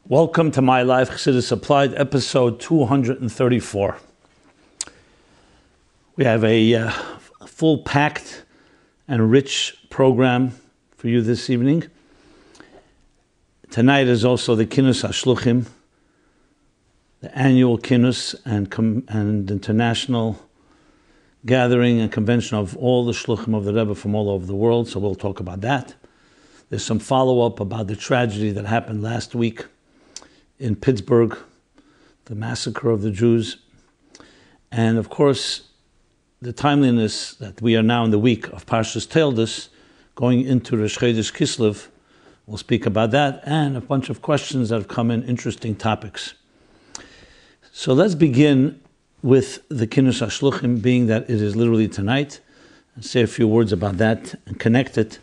Welcome to MyLife, Chassidus Applied, episode 234. We have a full-packed and rich program for you this evening. Tonight is also the Kinus HaShluchim, the annual Kinus and international gathering and convention of all the Shluchim of the Rebbe from all over the world, so we'll talk about that. There's some follow-up about the tragedy that happened last week in Pittsburgh, the massacre of the Jews, and of course, the timeliness that we are now in the week of Parshas Toldos, going into Rosh Kislev. We'll speak about that, and a bunch of questions that have come in, interesting topics. So let's begin with the Kinus HaShluchim, being that it is literally tonight, and say a few words about that, and connect it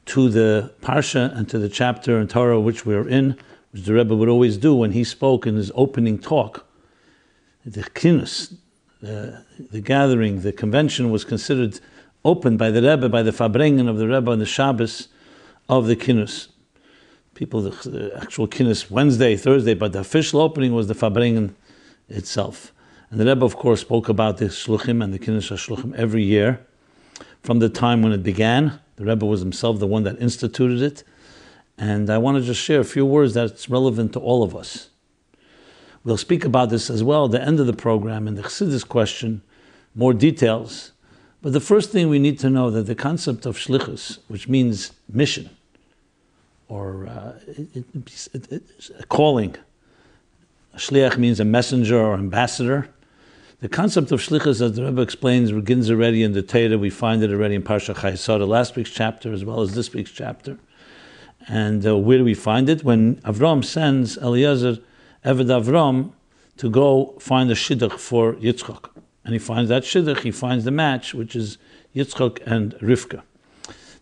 to the Parsha and to the chapter in Torah which we are in, which the Rebbe would always do when he spoke in his opening talk. The Kinus, the gathering, the convention was considered opened by the Rebbe, by the Farbrengen of the Rebbe on the Shabbos of the Kinus. People, the actual Kinus Wednesday, Thursday, but the official opening was the Farbrengen itself. And the Rebbe, of course, spoke about the Shluchim and the Kinus HaShluchim every year from the time when it began. The Rebbe was himself the one that instituted it. And I want to just share a few words that's relevant to all of us. We'll speak about this as well at the end of the program in the Chassidus question, more details. But the first thing we need to know that the concept of shlichus, which means mission, or a calling, a shliach means a messenger or ambassador. The concept of shlichus, as the Rebbe explains, begins already in the Torah. We find it already in Parsha Chayesara, last week's chapter, as well as this week's chapter. And where do we find it? When Avram sends Eliezer, Eved Avram, to go find a Shidduch for Yitzchak. And he finds that Shidduch, he finds the match, which is Yitzchak and Rivka.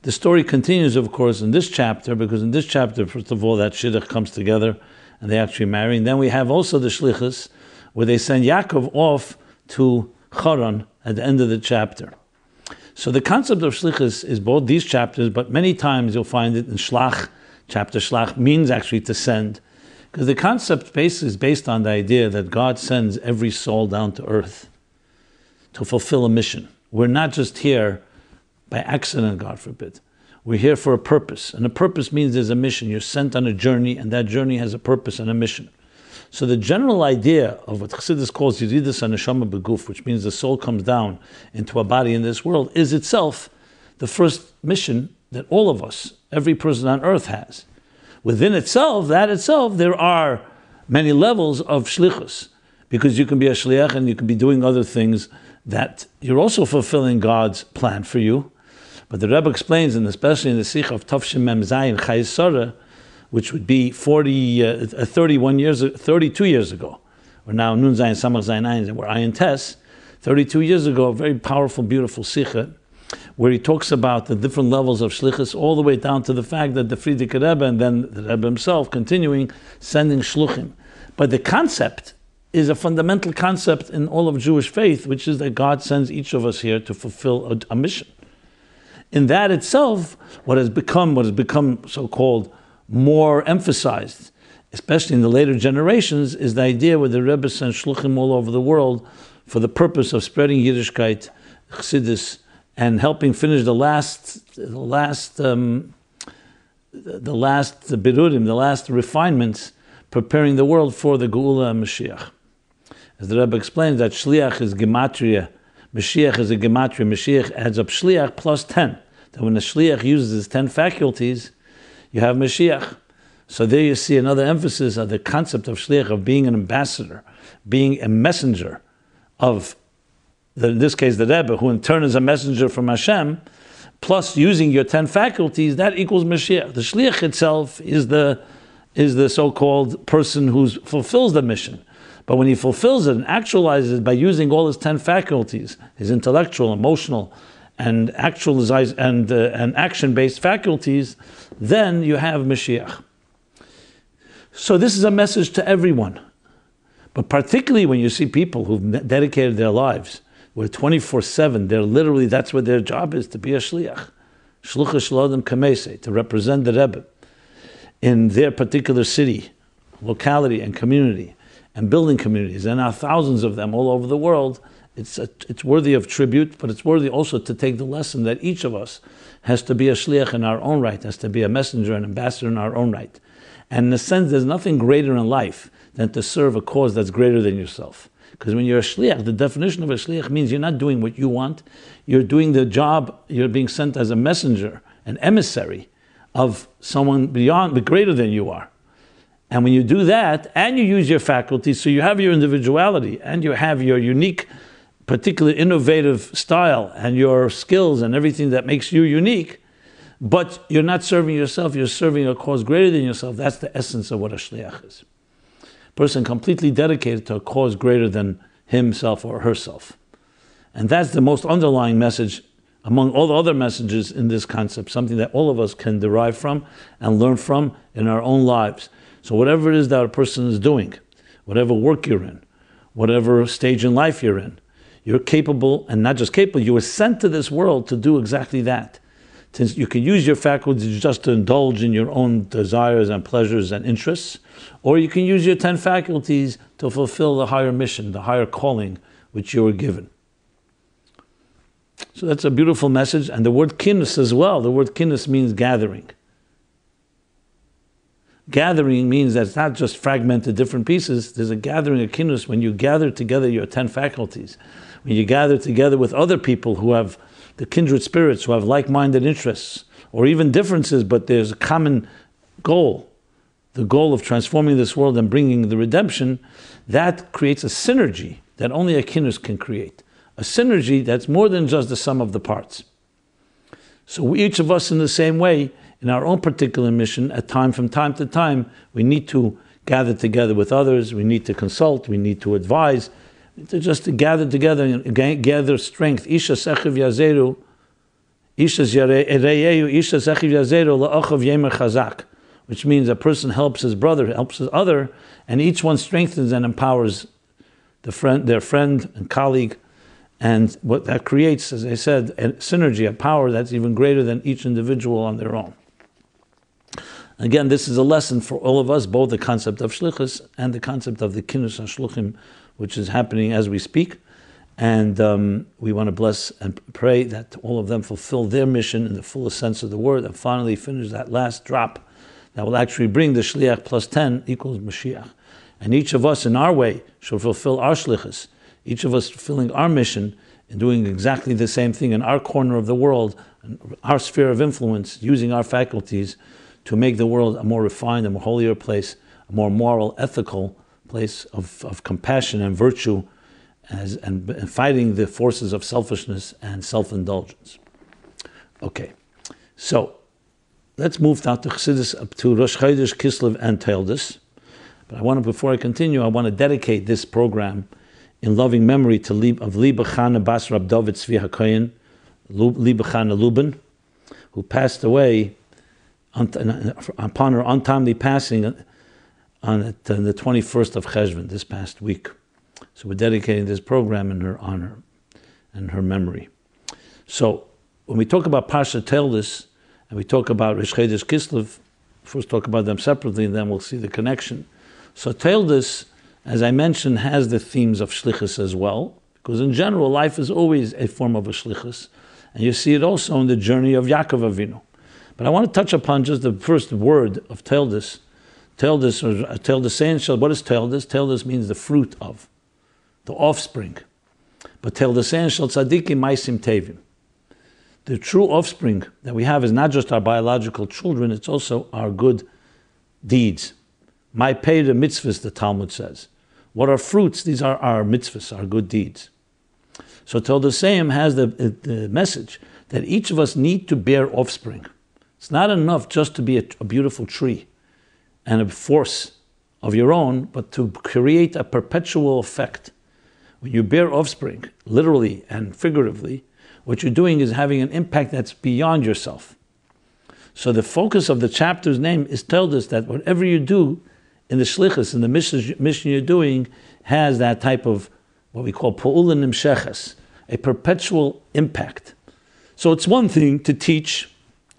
The story continues, of course, in this chapter, because in this chapter, first of all, that Shidduch comes together, and they actually marry. And then we have also the shlichus, where they send Yaakov off to Haran at the end of the chapter. So the concept of shlichus is both these chapters, but many times you'll find it in shlach. Chapter shlach means actually to send, because the concept base is based on the idea that God sends every soul down to earth to fulfill a mission. We're not just here by accident, God forbid. We're here for a purpose, and a purpose means there's a mission. You're sent on a journey, and that journey has a purpose and a mission. So the general idea of what Chassidus calls Yeridas HaNeshama Beguf, which means the soul comes down into a body in this world, is itself the first mission that all of us, every person on earth has. Within itself, there are many levels of shlichus, because you can be a shliach and you can be doing other things that you're also fulfilling God's plan for you. But the Rebbe explains, and especially in the Sikh of Tavshim Mem Zayin Chayesara, which would be 32 years ago, or now Nun Zayin Samach Zayin Ayin, we're Ayin Tes, 32 years ago, a very powerful, beautiful Sikha, where he talks about the different levels of shlichus, all the way down to the fact that the Frierdiker Rebbe, and then the Rebbe himself, continuing, sending shluchim. But the concept is a fundamental concept in all of Jewish faith, which is that God sends each of us here to fulfill a mission. In that itself, what has become so-called more emphasized, especially in the later generations, is the idea where the Rebbe sends shluchim all over the world for the purpose of spreading Yiddishkeit, Chassidus, and helping finish the last birudim, the last refinements, preparing the world for the Geula and Mashiach. As the Rebbe explains, that shliach is gematria, Mashiach is a gematria. Mashiach adds up shliach plus 10. That when the shliach uses his 10 faculties, you have Mashiach. So there you see another emphasis of the concept of shliach, of being an ambassador, being a messenger of, in this case, the Rebbe, who in turn is a messenger from Hashem, plus using your 10 faculties, that equals Mashiach. The shliach itself is the so-called person who fulfills the mission. But when he fulfills it and actualizes it by using all his 10 faculties, his intellectual, emotional, and action-based faculties, then you have Mashiach. So this is a message to everyone. But particularly when you see people who've dedicated their lives, where 24/7, they're literally, that's what their job is, to be a shliach. Shluchas Shalom Kamese, to represent the Rebbe in their particular city, locality and community, and building communities, and now thousands of them all over the world, it's worthy of tribute, but it's worthy also to take the lesson that each of us has to be a shliach in our own right, has to be a messenger and ambassador in our own right. And in a sense, there's nothing greater in life than to serve a cause that's greater than yourself. Because when you're a shliach, the definition of a shliach means you're not doing what you want, you're doing the job, you're being sent as a messenger, an emissary of someone beyond, but greater than you are. And when you do that, and you use your faculties, so you have your individuality, and you have your unique, particular innovative style, and your skills, and everything that makes you unique, but you're not serving yourself, you're serving a cause greater than yourself. That's the essence of what a shliach is. A person completely dedicated to a cause greater than himself or herself. And that's the most underlying message among all the other messages in this concept, something that all of us can derive from and learn from in our own lives. So whatever it is that a person is doing, whatever work you're in, whatever stage in life you're in, you're capable, and not just capable, you were sent to this world to do exactly that. Since you can use your faculties just to indulge in your own desires and pleasures and interests, or you can use your 10 faculties to fulfill the higher mission, the higher calling which you were given. So that's a beautiful message. And the word kinus as well, the word kinus means gathering. Gathering means that it's not just fragmented different pieces. There's a gathering, a kinus, when you gather together your 10 faculties. When you gather together with other people who have the kindred spirits, who have like-minded interests, or even differences, but there's a common goal, the goal of transforming this world and bringing the redemption, that creates a synergy that only a kinus can create. A synergy that's more than just the sum of the parts. So each of us in the same way, in our own particular mission, from time to time, we need to gather together with others, we need to consult, we need to advise, to gather together and gather strength. Isha sechiv yazeru, Isha reyeyu, Isha sechiv yazeru la'achav yemer chazak, which means a person helps his brother, helps his other, and each one strengthens and empowers their friend and colleague. And what that creates, as I said, a synergy, a power that's even greater than each individual on their own. Again, this is a lesson for all of us, both the concept of shlichus and the concept of the Kinus HaShluchim, which is happening as we speak. And we want to bless and pray that all of them fulfill their mission in the fullest sense of the word and finally finish that last drop that will actually bring the shliach plus 10 equals Mashiach. And each of us in our way should fulfill our shlichus. Each of us fulfilling our mission and doing exactly the same thing in our corner of the world, our sphere of influence, using our faculties to make the world a more refined, a more holier place, a more moral, ethical place of compassion and virtue, and fighting the forces of selfishness and self-indulgence. Okay, so let's move now to Chassidus, to Rosh Chodesh, Kislev, and Toldos. But before I continue, I want to dedicate this program in loving memory to of Liba Chana Bas Rab David Tzvi Cohen, Liba Chana Lubin, who passed away upon her untimely passing on the 21st of Cheshvan, this past week. So we're dedicating this program in her honor and her memory. So when we talk about Parsha Toldos and we talk about Rosh Chodesh Kislev, first talk about them separately and then we'll see the connection. So Toldos, as I mentioned, has the themes of shlichus as well, because in general, life is always a form of a shlichus, and you see it also in the journey of Yaakov Avinu. But I want to touch upon just the first word of Toldos. Toldos, or Toldos, what is Toldos? Toldos means the fruit of, the offspring. But Toldos shel tzadikim maisim tevim. The true offspring that we have is not just our biological children, it's also our good deeds. My pay the mitzvahs, the Talmud says. What are fruits? These are our mitzvahs, our good deeds. So Toldos has the message that each of us need to bear offspring. It's not enough just to be a beautiful tree and a force of your own, but to create a perpetual effect. When you bear offspring, literally and figuratively, what you're doing is having an impact that's beyond yourself. So the focus of the chapter's name is Toldos, that whatever you do in the shlichus, in the mission you're doing, has that type of what we call pa'ula nimsheches, a perpetual impact. So it's one thing to teach,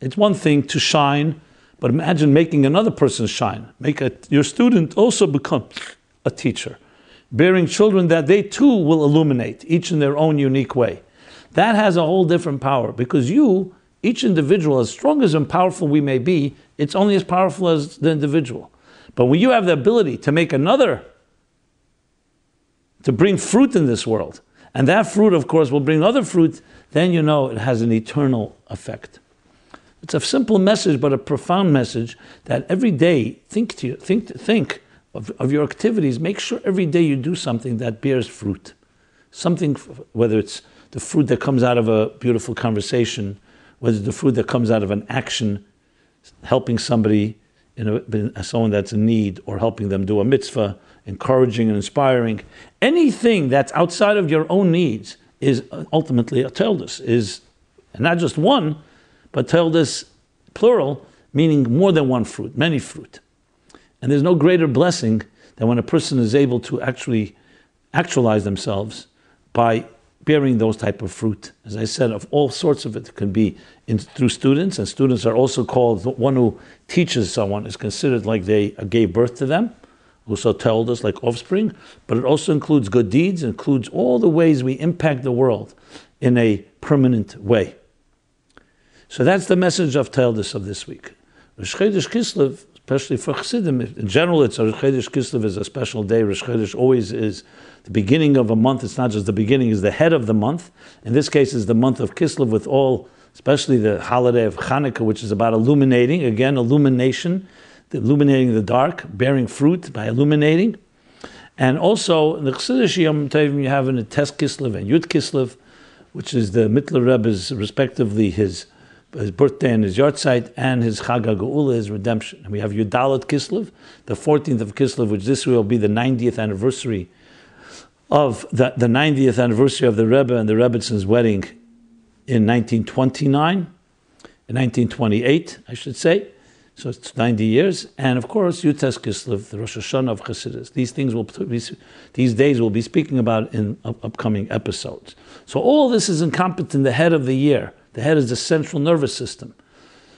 it's one thing to shine, But imagine making another person shine. Your student also become a teacher, bearing children that they too will illuminate, each in their own unique way. That has a whole different power, because each individual, as strong as and powerful we may be, it's only as powerful as the individual. But when you have the ability to make another, to bring fruit in this world, and that fruit, of course, will bring other fruit, then you know it has an eternal effect. It's a simple message, but a profound message, that every day, think of your activities. Make sure every day you do something that bears fruit. Something, whether it's the fruit that comes out of a beautiful conversation, whether it's the fruit that comes out of an action, helping somebody, someone that's in need, or helping them do a mitzvah, encouraging and inspiring. Anything that's outside of your own needs is ultimately a Toldos, and not just one, but Toldos plural, meaning more than one fruit, many fruit. And there's no greater blessing than when a person is able to actually actualize themselves by bearing those type of fruit. As I said, of all sorts of it can be through students, and students are also called, one who teaches someone is considered like they gave birth to them, also told us like offspring, but it also includes good deeds, includes all the ways we impact the world in a permanent way. So that's the message of Toldos of this week. Rosh Chodesh Kislev, especially for Chassidim, in general, Rosh Chodesh Kislev is a special day. Rosh Chodesh always is the beginning of a month. It's not just the beginning, it's the head of the month. In this case, it's the month of Kislev with all, especially the holiday of Hanukkah, which is about illuminating, again, illumination, illuminating the dark, bearing fruit by illuminating. And also, in the Chassidus Yom Tovim, you have in the Tes Kislev and Yud Kislev, which is the Mittler Rebbe's, respectively, his birthday and his yahrzeit, and his Chag HaGeula, his redemption. And we have Yudalat Kislev, the 14th of Kislev, which this will be the 90th anniversary of the 90th anniversary of the Rebbe and the Rebbetzins' wedding in 1929, in 1928, I should say. So it's 90 years. And of course, Yutes Kislev, the Rosh Hashanah of Chassidus. These days we'll be speaking about in upcoming episodes. So all this is encompassed in the head of the year. The head is the central nervous system.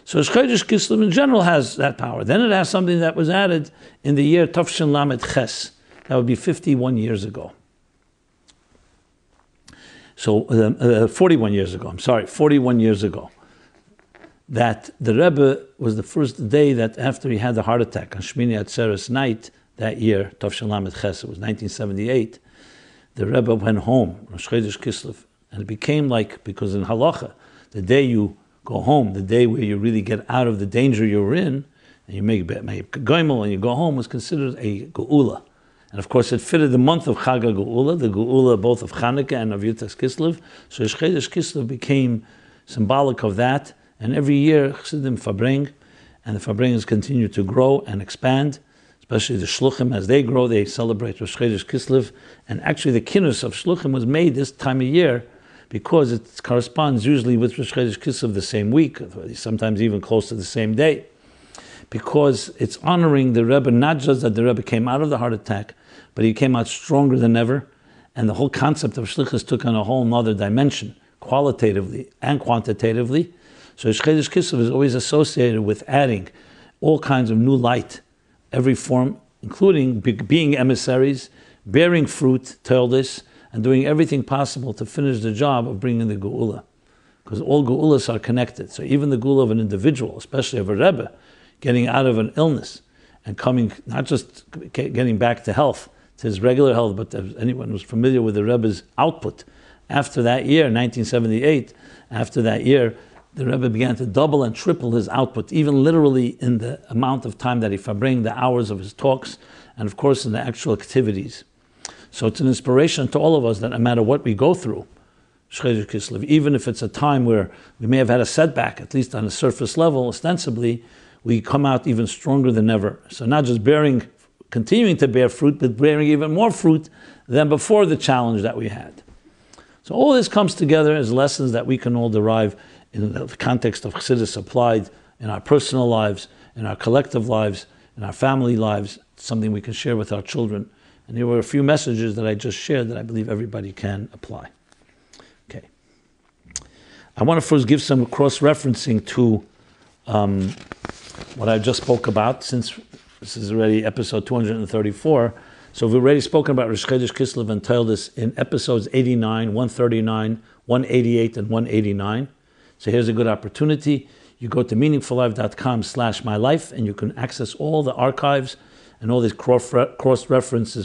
So Chodesh Kislev in general has that power. Then it has something that was added in the year Tafshin Lamed Ches. That would be 51 years ago. So 41 years ago, 41 years ago. That the Rebbe was the first day that after he had the heart attack on Shmini Atzeres night that year, Tafshin Lamed Ches, it was 1978, the Rebbe went home, Rosh Chodesh Kislev, and it became like, because in Halacha, the day you go home, the day where you really get out of the danger you were in, and you make Goimel and you go home, was considered a Geula. And of course it fitted the month of Chag HaGeula, the Geula both of Chanukah and of Yutes Kislev. So Chodesh Kislev became symbolic of that. And every year Chassidim Fabring, and the Fabringers continue to grow and expand, especially the Shluchim, as they grow, they celebrate Rosh Chodesh Kislev. And actually the Kinus of Shluchim was made this time of year, because it corresponds usually with Rosh Chodesh Kislev the same week, sometimes even close to the same day. Because it's honoring the Rebbe, not just that the Rebbe came out of the heart attack, but he came out stronger than ever, and the whole concept of shlichus took on a whole other dimension, qualitatively and quantitatively. So Rosh Chodesh Kislev is always associated with adding all kinds of new light, every form, including being emissaries, bearing fruit, Toldos, and doing everything possible to finish the job of bringing the Geula. Because all Geulas are connected. So even the Geula of an individual, especially of a Rebbe, getting out of an illness and coming, not just getting back to health, to his regular health, but anyone who's familiar with the Rebbe's output. After that year, 1978, after that year, the Rebbe began to double and triple his output, even literally in the amount of time that he fabring, the hours of his talks, and of course in the actual activities. So it's an inspiration to all of us that no matter what we go through, Chodesh Kislev, even if it's a time where we may have had a setback, at least on a surface level, ostensibly, we come out even stronger than ever. So not just continuing to bear fruit, but bearing even more fruit than before the challenge that we had. So all this comes together as lessons that we can all derive in the context of Chassidus Applied, in our personal lives, in our collective lives, in our family lives, something we can share with our children. And here were a few messages that I just shared that I believe everybody can apply. Okay. I want to first give some cross-referencing to what I just spoke about, since this is already episode 234. So we've already spoken about Rosh Chodesh, Kislev, and Toldos in episodes 89, 139, 188, and 189. So here's a good opportunity. You go to meaningfullife.com/mylife, and you can access all the archives and all these cross-reference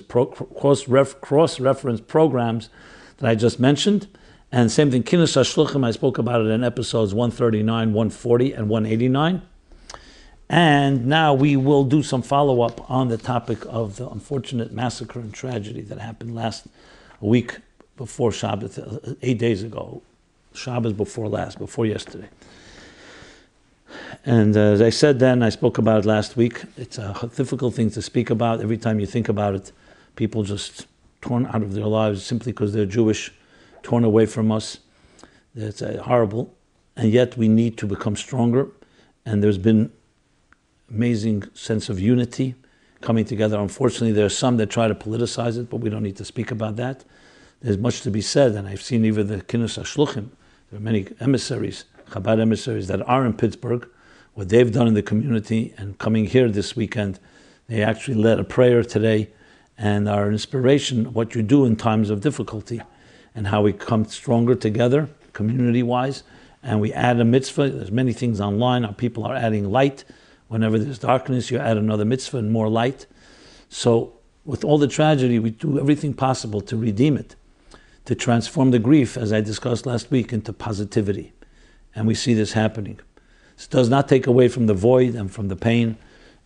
programs that I just mentioned. And same thing, Kinus HaShluchim, I spoke about it in episodes 139, 140, and 189. And now we will do some follow-up on the topic of the unfortunate massacre and tragedy that happened a week before Shabbos, 8 days ago. Shabbos before yesterday. And as I said then, I spoke about it last week. It's a difficult thing to speak about. Every time you think about it, people just torn out of their lives simply because they're Jewish, torn away from us. It's horrible. And yet we need to become stronger. And there's been amazing sense of unity coming together. Unfortunately, there are some that try to politicize it, but we don't need to speak about that. There's much to be said, and I've seen even the Kinus HaShluchim. There are many emissaries, Chabad emissaries, that are in Pittsburgh, what they've done in the community, and coming here this weekend, they actually led a prayer today, and are an inspiration of what you do in times of difficulty, and how we come stronger together, community-wise, and we add a mitzvah. There's many things online. Our people are adding light. Whenever there's darkness, you add another mitzvah and more light. So with all the tragedy, we do everything possible to redeem it, to transform the grief, as I discussed last week, into positivity. And we see this happening. This does not take away from the void and from the pain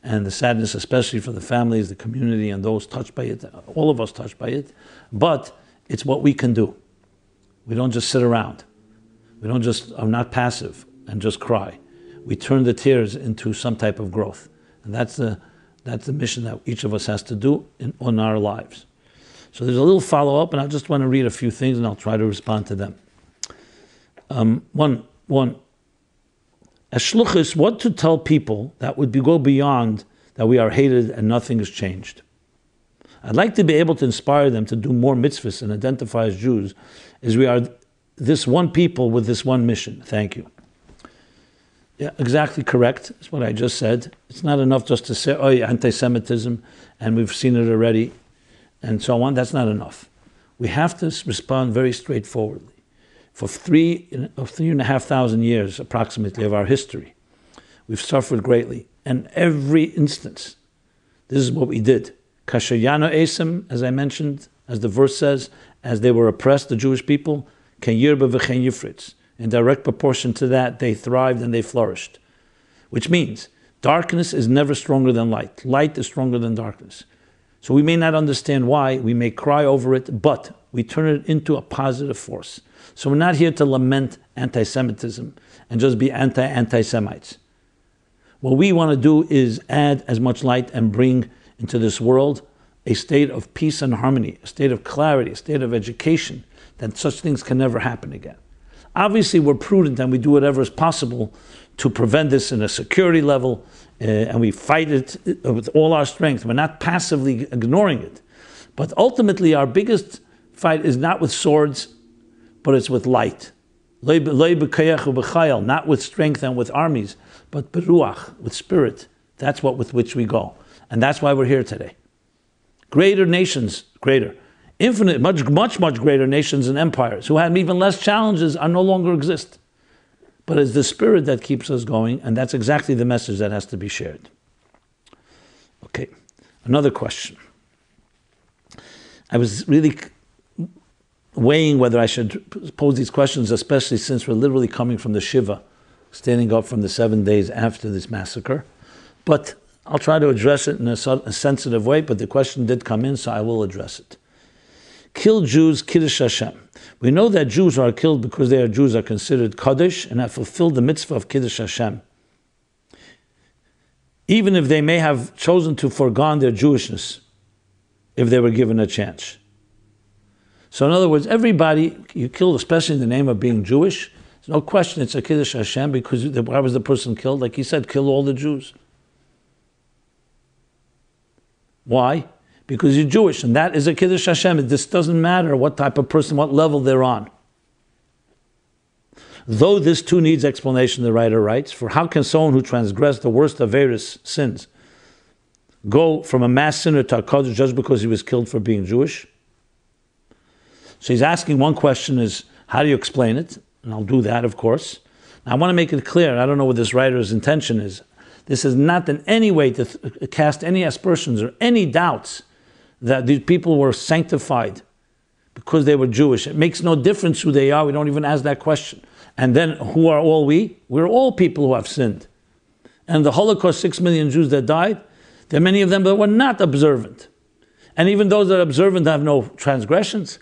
and the sadness, especially for the families, the community, and those touched by it, all of us touched by it. But it's what we can do. We don't just sit around. We don't just are not passive and just cry. We turn the tears into some type of growth. And that's the mission that each of us has to do in our lives. So there's a little follow-up, and I just want to read a few things, and I'll try to respond to them. One, as shlichus, what to tell people that would go beyond that we are hated and nothing has changed. I'd like to be able to inspire them to do more mitzvahs and identify as Jews, as we are this one people with this one mission. Thank you. Yeah, exactly correct. That's what I just said. It's not enough just to say, anti-Semitism, and we've seen it already, and so on. That's not enough. We have to respond very straightforwardly. For 3,500 years, approximately, of our history, we've suffered greatly. And every instance, this is what we did. Kasher Yano Esem, as I mentioned, as the verse says, as they were oppressed, the Jewish people, Ken Yirba v'chen Yifritz. In direct proportion to that, they thrived and they flourished. Which means, darkness is never stronger than light. Light is stronger than darkness. So we may not understand why, we may cry over it, but we turn it into a positive force. So we're not here to lament anti-Semitism and just be anti-Semites. What we want to do is add as much light and bring into this world a state of peace and harmony, a state of clarity, a state of education, that such things can never happen again. Obviously, we're prudent and we do whatever is possible to prevent this in a security level, and we fight it with all our strength. We're not passively ignoring it. But ultimately, our biggest fight is not with swords, but it's with light. Not with strength and with armies, but beruach, with spirit. That's what with which we go. And that's why we're here today. Greater nations, infinite, much greater nations and empires who had even less challenges are no longer exist. But it's the spirit that keeps us going, and that's exactly the message that has to be shared. Okay, another question. I was really weighing whether I should pose these questions, especially since we're literally coming from the Shiva, standing up from the 7 days after this massacre. But I'll try to address it in a sensitive way, but the question did come in, so I will address it. Kill Jews, Kiddush Hashem. We know that Jews are killed because they are Jews, are considered Chodesh and have fulfilled the mitzvah of Kiddush Hashem. Even if they may have chosen to forgone their Jewishness, if they were given a chance. So in other words, everybody you killed, especially in the name of being Jewish, there's no question it's a Kiddush Hashem, because why was the person killed? Like he said, kill all the Jews. Why? Because you're Jewish, and that is a Kiddush Hashem. This doesn't matter what type of person, what level they're on. Though this too needs explanation, the writer writes, for how can someone who transgressed the worst of various sins go from a mass sinner to a Chodesh just because he was killed for being Jewish? So he's asking one question is, how do you explain it? And I'll do that, of course. Now, I want to make it clear, I don't know what this writer's intention is. This is not in any way to cast any aspersions or any doubts that these people were sanctified because they were Jewish. It makes no difference who they are. We don't even ask that question. And then who are all we? We're all people who have sinned. And the Holocaust, 6 million Jews that died, there are many of them that were not observant. And even those that are observant have no transgressions.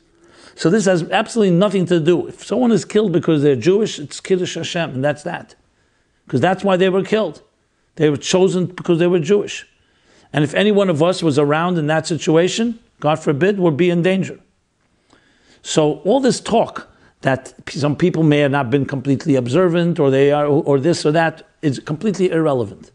So this has absolutely nothing to do. If someone is killed because they're Jewish, it's Kiddush Hashem, and that's that. Because that's why they were killed. They were chosen because they were Jewish. And if any one of us was around in that situation, God forbid, would be in danger. So all this talk that some people may have not been completely observant, or they are, or this or that, is completely irrelevant.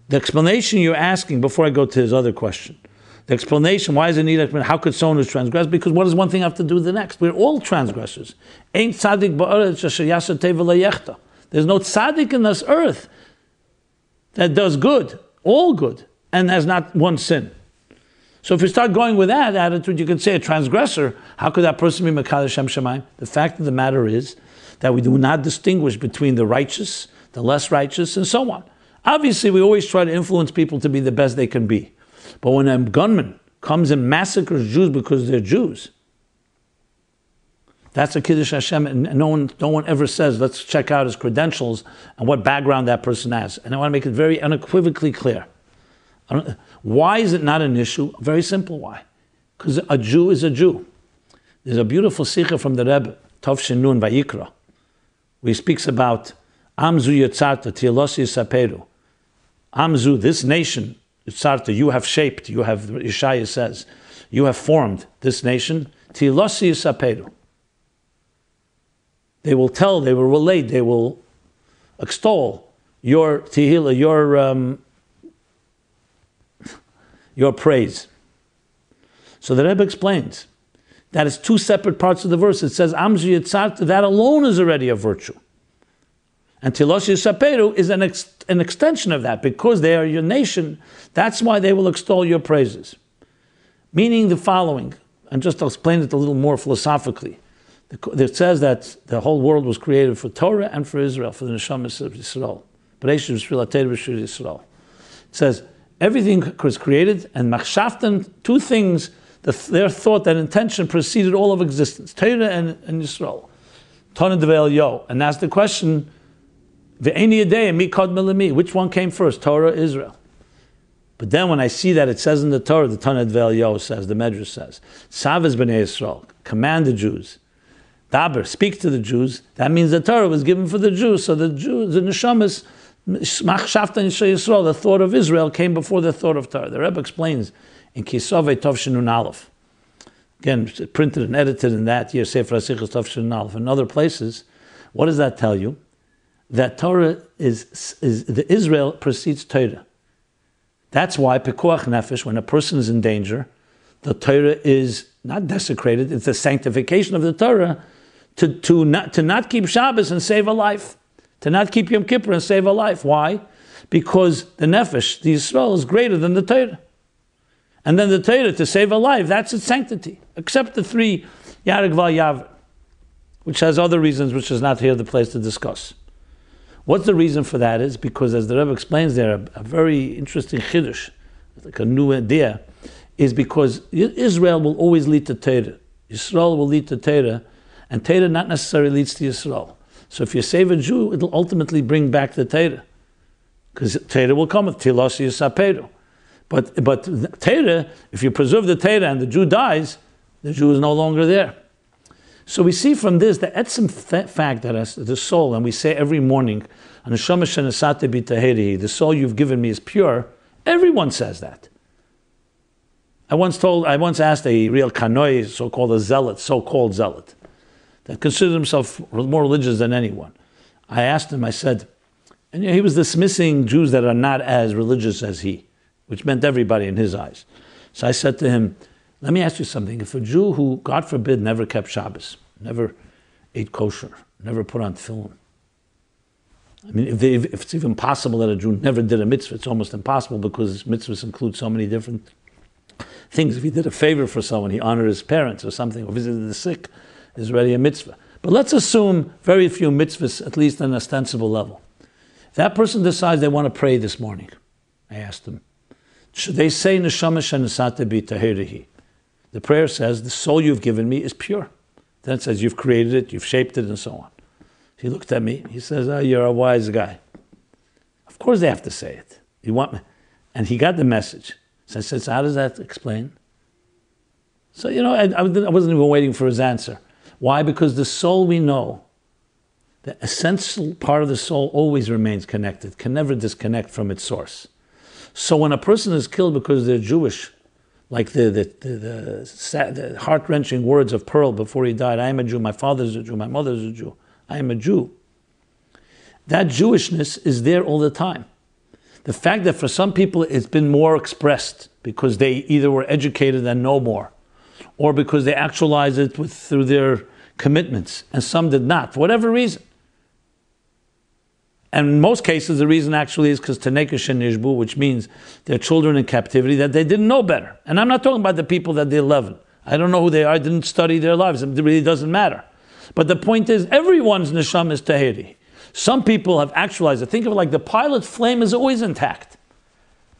The explanation you're asking, before I go to his other question, the explanation, why is it needed? How could someone who's transgressed? Because what does one thing have to do with the next? We're all transgressors. Ain't tzaddik ba'aretz asher yaseh teva leyechta. There's no tzaddik in this earth that does good, all good, and has not one sin. So if you start going with that attitude, you could say a transgressor, how could that person be Mekadosh Shem Shemayim? The fact of the matter is that we do not distinguish between the righteous, the less righteous, and so on. Obviously, we always try to influence people to be the best they can be. But when a gunman comes and massacres Jews because they're Jews, that's a Kiddush Hashem, and no one ever says, let's check out his credentials and what background that person has. And I want to make it very unequivocally clear. Why is it not an issue? Very simple why. Because a Jew is a Jew. There's a beautiful sikha from the Rebbe, Tov Shinun Vayikra, where he speaks about Amzu Yotzarta, Tilosi Yisaperu. Amzu, this nation, Yotzarta, you have shaped, you have, Yeshaya says, you have formed this nation, Tilosi Yisaperu. They will tell, they will relate, they will extol your Tehillah, your praise. So the Rebbe explains that it's two separate parts of the verse. It says, Amzu Yitzarta, that alone is already a virtue. And Tilosh Yisaperu is an extension of that. Because they are your nation, that's why they will extol your praises. Meaning the following, and just to explain it a little more philosophically. It says that the whole world was created for Torah and for Israel, for the Neshamas of Yisrael. It says, everything was created, and machshavtan, two things, their thought, that intention preceded all of existence, Torah and Yisrael. Tana Devel Yo. And that's the question, which one came first, Torah or Israel? But then when I see that it says in the Torah, the Tana Devel Yo says, the Medrash says, Savas B'nai Yisrael, command the Jews. Daber, speak to the Jews. That means the Torah was given for the Jews. So the Jews, the Neshamas, Machshavtan Yisrael, the thought of Israel came before the thought of Torah. The Rebbe explains in Kislev Tov Shinun Aleph. Again, printed and edited in that year, Sefer HaSichos Tov Shinun Aleph. In other places, what does that tell you? That Torah is the Israel precedes Torah. That's why Pekuach Nefesh, when a person is in danger, the Torah is not desecrated, it's the sanctification of the Torah to not keep Shabbos and save a life, to not keep Yom Kippur and save a life. Why? Because the Nefesh, the Yisrael, is greater than the Torah. And then the Torah, to save a life, that's its sanctity. Except the three, Yarek Val Yaver, which has other reasons, which is not here the place to discuss. What's the reason for that is because, as the Rebbe explains there, a very interesting Chiddush, like a new idea, is because Israel will always lead to Torah. Yisrael will lead to Torah, and Torah not necessarily leads to Yisrael. So if you save a Jew, it'll ultimately bring back the Torah. Because Torah will come with Tilos Yisaperu. But Torah, if you preserve the Torah and the Jew dies, the Jew is no longer there. So we see from this the etzem fact that the soul, and we say every morning, the soul you've given me is pure. Everyone says that. I once asked a real kanoi, so-called zealot, that considered himself more religious than anyone. I asked him, I said, and he was dismissing Jews that are not as religious as he, which meant everybody in his eyes. So I said to him, let me ask you something. If a Jew who, God forbid, never kept Shabbos, never ate kosher, never put on tefillin. I mean, if it's even possible that a Jew never did a mitzvah, it's almost impossible because mitzvahs include so many different things. If he did a favor for someone, he honored his parents or something, or visited the sick, is already a mitzvah. But let's assume very few mitzvahs, at least on an ostensible level. If that person decides they want to pray this morning, I asked them, should they say, Neshama shenasate bi tahirihi? The prayer says, the soul you've given me is pure. Then it says, you've created it, you've shaped it, and so on. He looked at me, he says, oh, you're a wise guy. Of course they have to say it. You want me? And he got the message. So I said, so how does that explain? So, I wasn't even waiting for his answer. Why? Because the soul we know, the essential part of the soul always remains connected, can never disconnect from its source. So when a person is killed because they're Jewish, like the heart-wrenching words of Pearl before he died, I am a Jew, my father's a Jew, my mother's a Jew, I am a Jew. That Jewishness is there all the time. The fact that for some people it's been more expressed because they either were educated and know more, or because they actualize it through their commitments, and some did not, for whatever reason. And in most cases, the reason actually is because Tenekesh and Nishbu, which means they're children in captivity, that they didn't know better. And I'm not talking about the people that they're 11. I don't know who they are, I didn't study their lives, it really doesn't matter. But the point is, everyone's neshama is tahiri. Some people have actualized it. Think of it like the pilot flame is always intact.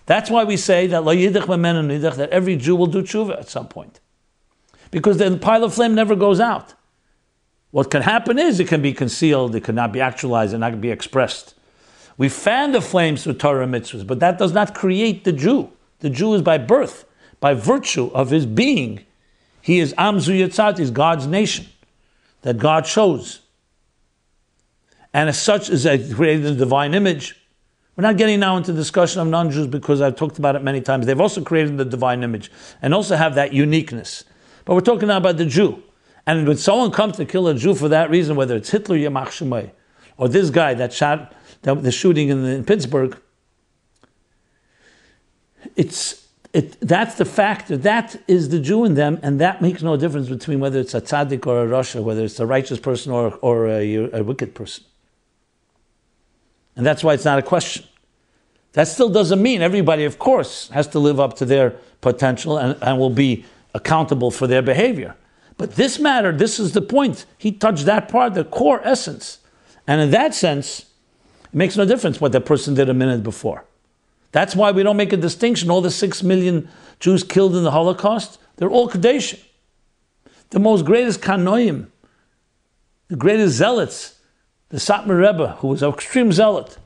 That's why we say that that every Jew will do tshuva at some point. Because the pilot flame never goes out. What can happen is it can be concealed, it cannot be actualized, and not be expressed. We fan the flames through Torah and mitzvahs, but that does not create the Jew. The Jew is by birth, by virtue of his being. He is Am Zu Yatzat, he's God's nation that God chose. And as such, is created in the divine image. We're not getting now into discussion of non-Jews because I've talked about it many times. They've also created the divine image and also have that uniqueness. But we're talking now about the Jew. And when someone comes to kill a Jew for that reason, whether it's Hitler, Yamach Shemay, or this guy that shot the shooting in Pittsburgh, that's the factor. That is the Jew in them, and that makes no difference between whether it's a tzaddik or a Rosh, whether it's a righteous person or a wicked person. And that's why it's not a question. That still doesn't mean everybody, of course, has to live up to their potential and will be accountable for their behavior. But this matter, this is the point. He touched that part, the core essence. And in that sense, it makes no difference what that person did a minute before. That's why we don't make a distinction. All the 6 million Jews killed in the Holocaust, they're all Kadeshim. The most greatest Kanoim, the greatest zealots, the Satmar Rebbe, who was an extreme zealot.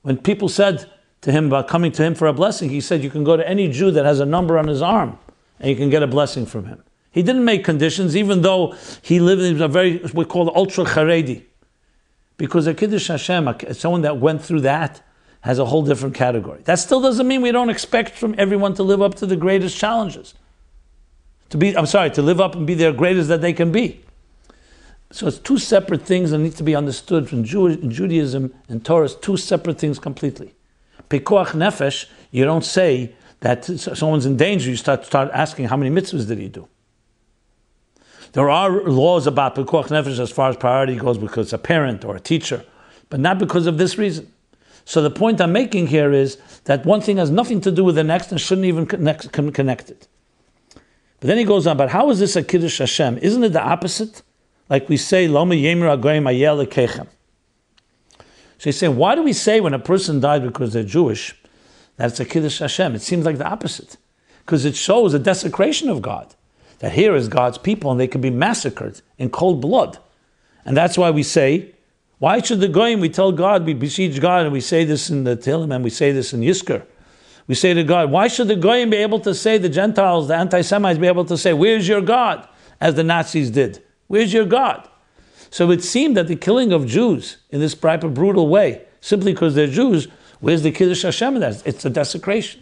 When people said to him about coming to him for a blessing, he said, you can go to any Jew that has a number on his arm and you can get a blessing from him. He didn't make conditions, even though he lived in a very, we call it ultra Haredi. Because a Kiddush Hashem, someone that went through that, has a whole different category. That still doesn't mean we don't expect from everyone to live up to the greatest challenges. To live up and be their greatest that they can be. So it's two separate things that need to be understood from Judaism and Torah. It's two separate things completely. Pekuach nefesh, you don't say that someone's in danger, you start asking how many mitzvahs did he do. There are laws about pekuach nefesh as far as priority goes because it's a parent or a teacher, but not because of this reason. So the point I'm making here is that one thing has nothing to do with the next and shouldn't even connect it. But then he goes on, but how is this a Kiddush Hashem? Isn't it the opposite? Like we say, Loma Yemer Agoyim Ayel Ekechem. So he's saying, why do we say when a person died because they're Jewish, that it's a Kiddush Hashem? It seems like the opposite. Because it shows a desecration of God. That here is God's people and they can be massacred in cold blood. And that's why we say, why should the Goyim, we tell God, we beseech God, and we say this in the Tehillim and we say this in Yizkor. We say to God, why should the Goyim be able to say, the Gentiles, the anti-Semites be able to say, where's your God? As the Nazis did. Where's your God? So it seemed that the killing of Jews in this type of brutal way, simply because they're Jews, where's the Kiddush Hashem in that? It's a desecration.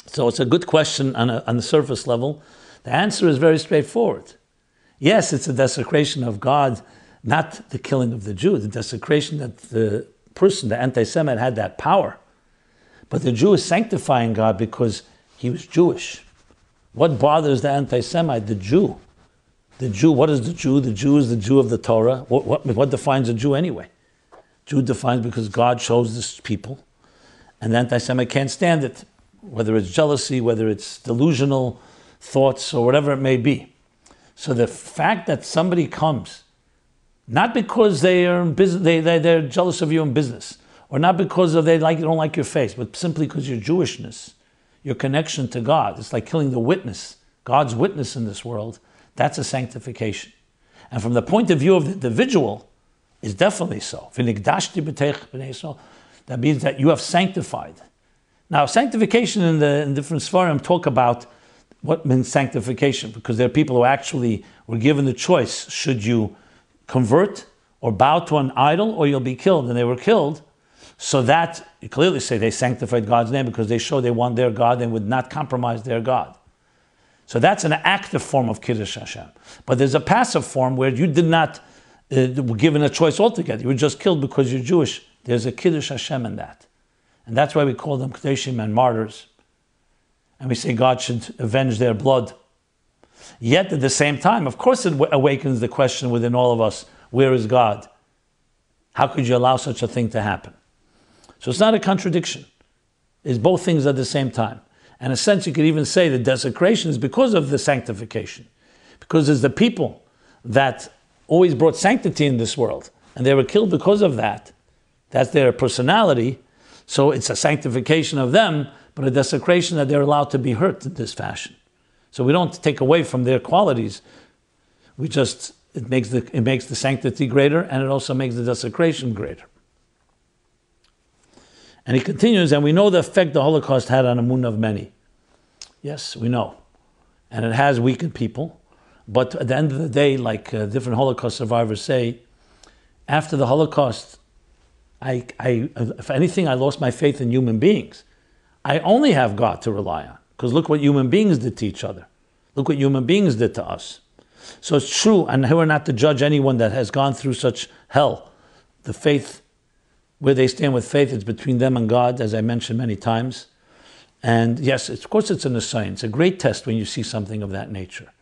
So it's a good question on the surface level. The answer is very straightforward. Yes, it's a desecration of God, not the killing of the Jew, the desecration that the person, the anti-Semite, had that power. But the Jew is sanctifying God because he was Jewish. What bothers the anti-Semite? The Jew. The Jew, what is the Jew? The Jew is the Jew of the Torah. What defines a Jew anyway? Jew defines because God chose this people, and the anti-Semite can't stand it, whether it's jealousy, whether it's delusional thoughts, or whatever it may be. So the fact that somebody comes, not because they are in business, they're jealous of you in business, or not because of don't like your face, but simply because your Jewishness, your connection to God. It's like killing the witness, God's witness in this world. That's a sanctification. And from the point of view of the individual, it's definitely so. That means that you have sanctified. Now, sanctification in different Svarim talk about what means sanctification, because there are people who actually were given the choice, should you convert or bow to an idol or you'll be killed, and they were killed. So that, you clearly say they sanctified God's name because they showed they want their God and would not compromise their God. So that's an active form of Kiddush Hashem. But there's a passive form where you did not were given a choice altogether. You were just killed because you're Jewish. There's a Kiddush Hashem in that. And that's why we call them Kodeshim and martyrs. And we say God should avenge their blood. Yet at the same time, of course it awakens the question within all of us, where is God? How could you allow such a thing to happen? So it's not a contradiction. It's both things at the same time. And in a sense, you could even say the desecration is because of the sanctification. Because it's the people that always brought sanctity in this world, and they were killed because of that. That's their personality. So it's a sanctification of them, but a desecration that they're allowed to be hurt in this fashion. So we don't take away from their qualities. It makes the sanctity greater, and it also makes the desecration greater. And he continues, and we know the effect the Holocaust had on the emunah of many. Yes, we know. And it has weakened people. But at the end of the day, like different Holocaust survivors say, after the Holocaust, if anything, I lost my faith in human beings. I only have God to rely on. Because look what human beings did to each other. Look what human beings did to us. So it's true, and we're not to judge anyone that has gone through such hell. The faith, where they stand with faith, it's between them and God, as I mentioned many times. And yes, of course it's in the sign. It's a great test when you see something of that nature.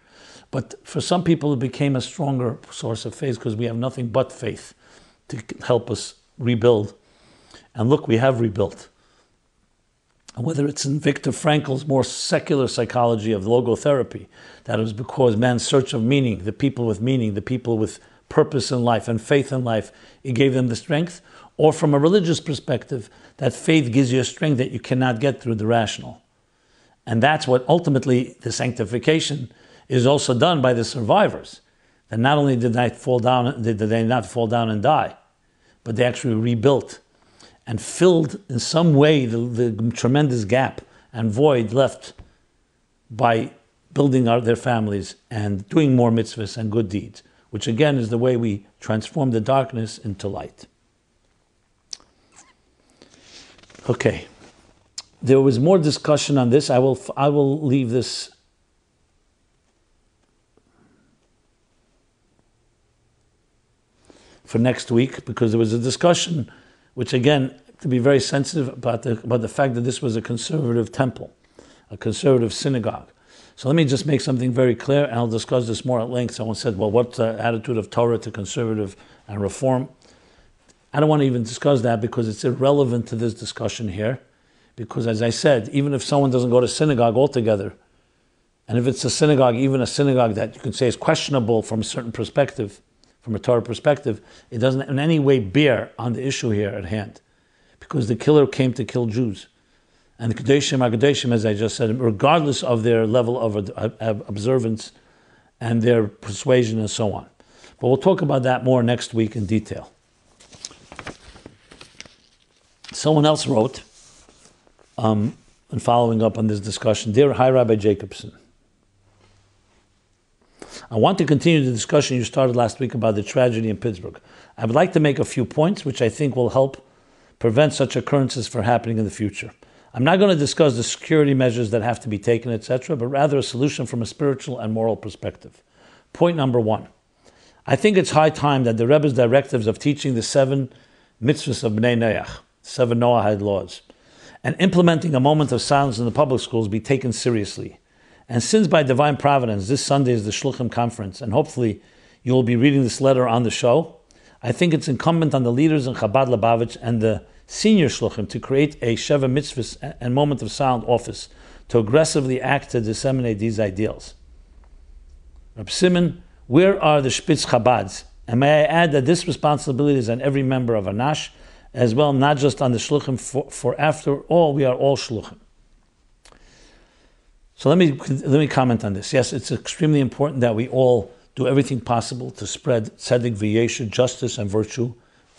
But for some people it became a stronger source of faith because we have nothing but faith to help us rebuild. And look, we have rebuilt. And whether it's in Viktor Frankl's more secular psychology of logotherapy, that it was because man's search of meaning, the people with purpose in life and faith in life, it gave them the strength, or from a religious perspective, that faith gives you a strength that you cannot get through the rational. And that's what ultimately the sanctification is also done by the survivors. That not only did they not fall down and die, but they actually rebuilt and filled in some way the tremendous gap and void left by building their families and doing more mitzvahs and good deeds, which again is the way we transform the darkness into light. Okay, there was more discussion on this. I will leave this for next week because there was a discussion, which again, to be very sensitive about the fact that this was a conservative temple, a conservative synagogue. So let me just make something very clear, and I'll discuss this more at length. Someone said, well, what's the attitude of Torah to conservative and reform? I don't want to even discuss that because it's irrelevant to this discussion here. Because as I said, even if someone doesn't go to synagogue altogether, and if it's a synagogue, even a synagogue that you can say is questionable from a certain perspective, from a Torah perspective, it doesn't in any way bear on the issue here at hand. Because the killer came to kill Jews. And the Kodeshim are Kodeshim, as I just said, regardless of their level of observance and their persuasion and so on. But we'll talk about that more next week in detail. Someone else wrote, and following up on this discussion, Dear Hi Rabbi Jacobson, I want to continue the discussion you started last week about the tragedy in Pittsburgh. I would like to make a few points which I think will help prevent such occurrences from happening in the future. I'm not going to discuss the security measures that have to be taken, etc., but rather a solution from a spiritual and moral perspective. Point number one. I think it's high time that the Rebbe's directives of teaching the 7 mitzvahs of Bnei Noach, 7 Noahide laws, and implementing a moment of silence in the public schools be taken seriously, And since by divine providence, this Sunday is the Shluchim conference, and hopefully you will be reading this letter on the show, I think it's incumbent on the leaders in Chabad Lubavitch and the senior Shluchim to create a Sheva Mitzvahs and Moment of Sound office to aggressively act to disseminate these ideals. Reb Simon, where are the Spitz Chabads? And may I add that this responsibility is on every member of Anash, as well, not just on the Shluchim, for after all, we are all Shluchim. So let me comment on this. Yes, it's extremely important that we all do everything possible to spread tzedek v'yeshu, justice and virtue,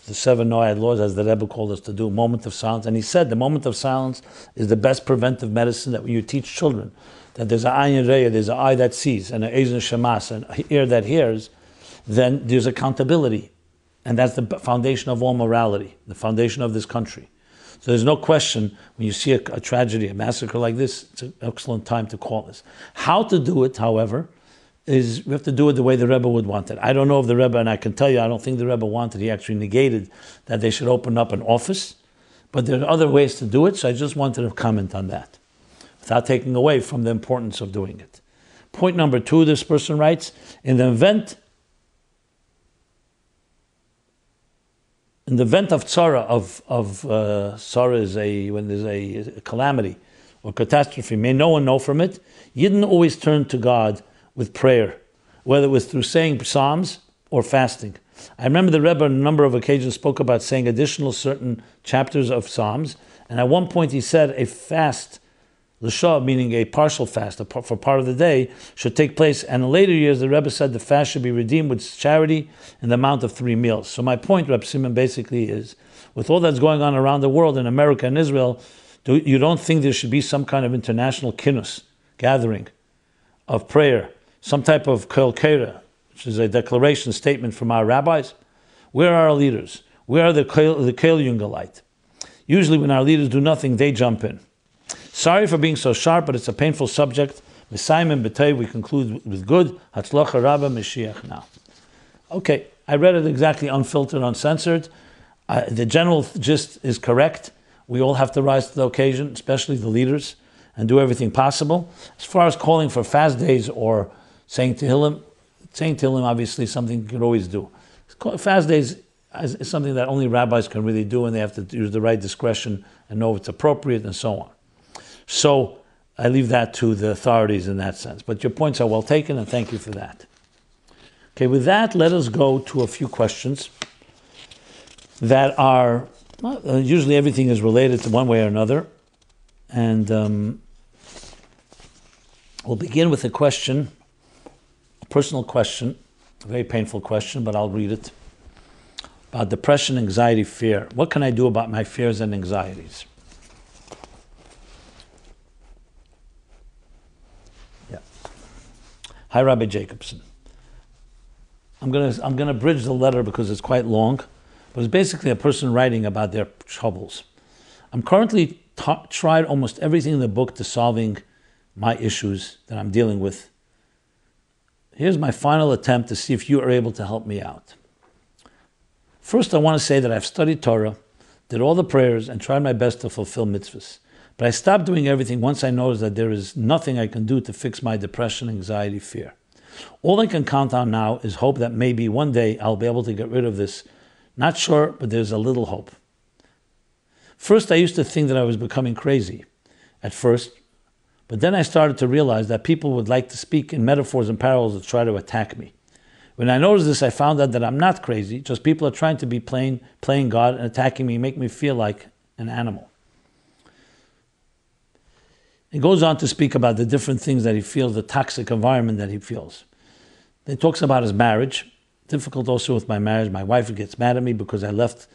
the 7 Noahide laws, as the Rebbe called us to do, moment of silence. And he said the moment of silence is the best preventive medicine, that when you teach children that there's an ayin reya, there's an eye that sees, and an ezen shemas, and an ear that hears, then there's accountability. And that's the foundation of all morality, the foundation of this country. So there's no question, when you see a tragedy, a massacre like this, it's an excellent time to call this. How to do it, however, is we have to do it the way the Rebbe would want it. I don't know if the Rebbe, and I can tell you, I don't think the Rebbe wanted, he actually negated that they should open up an office, but there are other ways to do it, so I just wanted to comment on that, without taking away from the importance of doing it. Point number 2, this person writes, in the event of tzara, tzara is when there's a calamity or catastrophe, may no one know from it, you didn't always turn to God with prayer, whether it was through saying psalms or fasting. I remember the Rebbe on a number of occasions spoke about saying additional certain chapters of psalms, and at one point he said a fast, l'shah, meaning a partial fast for part of the day, should take place. And in later years, the Rebbe said the fast should be redeemed with charity in the amount of 3 meals. So my point, Reb Simon, basically is, with all that's going on around the world, in America and Israel, you don't think there should be some kind of international kinus, gathering of prayer, some type of kol kera, which is a declaration statement from our rabbis? Where are our leaders? Where are the kol Jungelite? Usually when our leaders do nothing, they jump in. Sorry for being so sharp, but it's a painful subject. Simon B'tei, we conclude with good. Hatzlacha Rabba Mashiach now. Okay, I read it exactly unfiltered, uncensored. The general gist is correct. We all have to rise to the occasion, especially the leaders, and do everything possible. As far as calling for fast days or saying Tehillim obviously is something you can always do. Fast days is something that only rabbis can really do, and they have to use the right discretion and know if it's appropriate and so on. So I leave that to the authorities in that sense. But your points are well taken, and thank you for that. Okay, with that, let us go to a few questions that are, usually everything is related to one way or another. And we'll begin with a question, a personal question, a very painful question, but I'll read it. About depression, anxiety, fear. What can I do about my fears and anxieties? Hi, Rabbi Jacobson. I'm gonna bridge the letter because it's quite long, but it's basically a person writing about their troubles. I'm currently tried almost everything in the book to solving my issues that I'm dealing with. Here's my final attempt to see if you are able to help me out. First, I want to say that I've studied Torah, did all the prayers, and tried my best to fulfill mitzvahs. But I stopped doing everything once I noticed that there is nothing I can do to fix my depression, anxiety, fear. All I can count on now is hope that maybe one day I'll be able to get rid of this. Not sure, but there's a little hope. First, I used to think that I was becoming crazy at first, but then I started to realize that people would like to speak in metaphors and parables to try to attack me. When I noticed this, I found out that I'm not crazy, just people are trying to be playing God and attacking me, make me feel like an animal. He goes on to speak about the different things that he feels, the toxic environment that he feels. He talks about his marriage. Difficult also with my marriage. My wife gets mad at me because I left.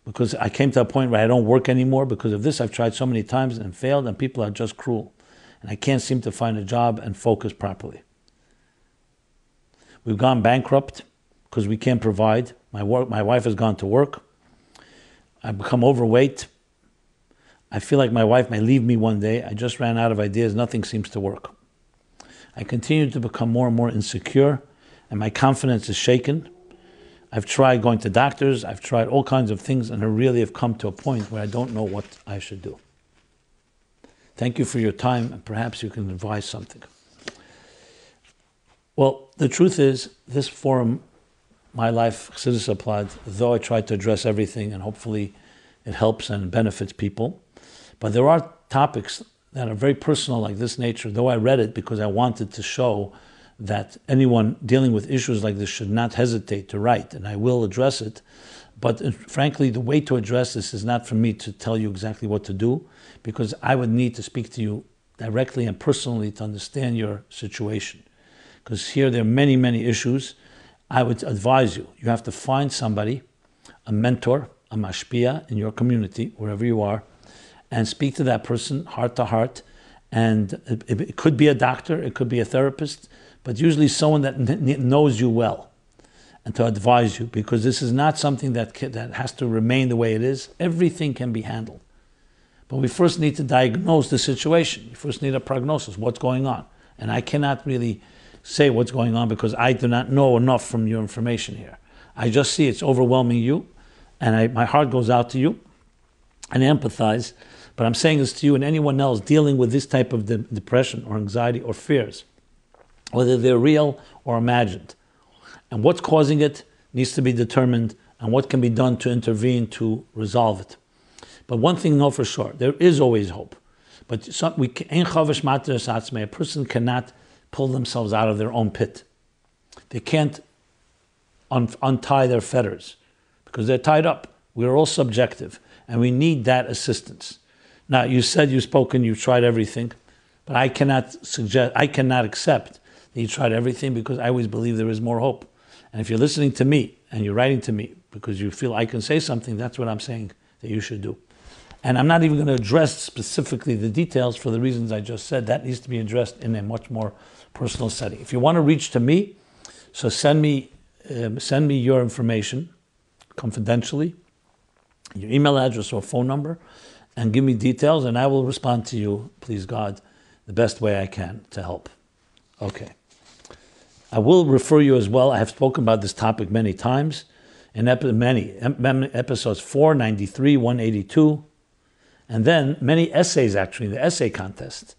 Because I came to a point where I don't work anymore. Because of this, I've tried so many times and failed, and people are just cruel. And I can't seem to find a job and focus properly. We've gone bankrupt because we can't provide. My wife has gone to work. I've become overweight. I feel like my wife may leave me one day. I just ran out of ideas. Nothing seems to work. I continue to become more and more insecure, and my confidence is shaken. I've tried going to doctors. I've tried all kinds of things, and I really have come to a point where I don't know what I should do. Thank you for your time, and perhaps you can advise something. Well, the truth is, this forum, MyLife, Chassidus Applied, though I try to address everything, and hopefully it helps and benefits people, but there are topics that are very personal like this nature, though I read it because I wanted to show that anyone dealing with issues like this should not hesitate to write, and I will address it. But frankly, the way to address this is not for me to tell you exactly what to do, because I would need to speak to you directly and personally to understand your situation. Because here there are many, many issues. I would advise you, you have to find somebody, a mentor, a mashpia in your community, wherever you are, and speak to that person heart to heart. And it could be a doctor, it could be a therapist, but usually someone that knows you well, and to advise you, because this is not something that has to remain the way it is. Everything can be handled. But we first need to diagnose the situation. You first need a prognosis, what's going on. And I cannot really say what's going on because I do not know enough from your information here. I just see it's overwhelming you, and my heart goes out to you, and I empathize. But I'm saying this to you and anyone else dealing with this type of depression or anxiety or fears, whether they're real or imagined. And what's causing it needs to be determined, and what can be done to intervene to resolve it. But one thing know for sure, there is always hope. But a person cannot pull themselves out of their own pit. They can't untie their fetters because they're tied up. We're all subjective, and we need that assistance. Now, you said you've spoken, you've tried everything, but I cannot accept that you tried everything, because I always believe there is more hope. And if you're listening to me and you're writing to me because you feel I can say something, that's what I'm saying that you should do. And I'm not even going to address specifically the details for the reasons I just said. That needs to be addressed in a much more personal setting. If you want to reach to me, so send me your information confidentially, your email address or phone number, and give me details, and I will respond to you, please God, the best way I can to help. Okay. I will refer you as well. I have spoken about this topic many times in many episodes 493, 182, and then many essays, actually, the essay contest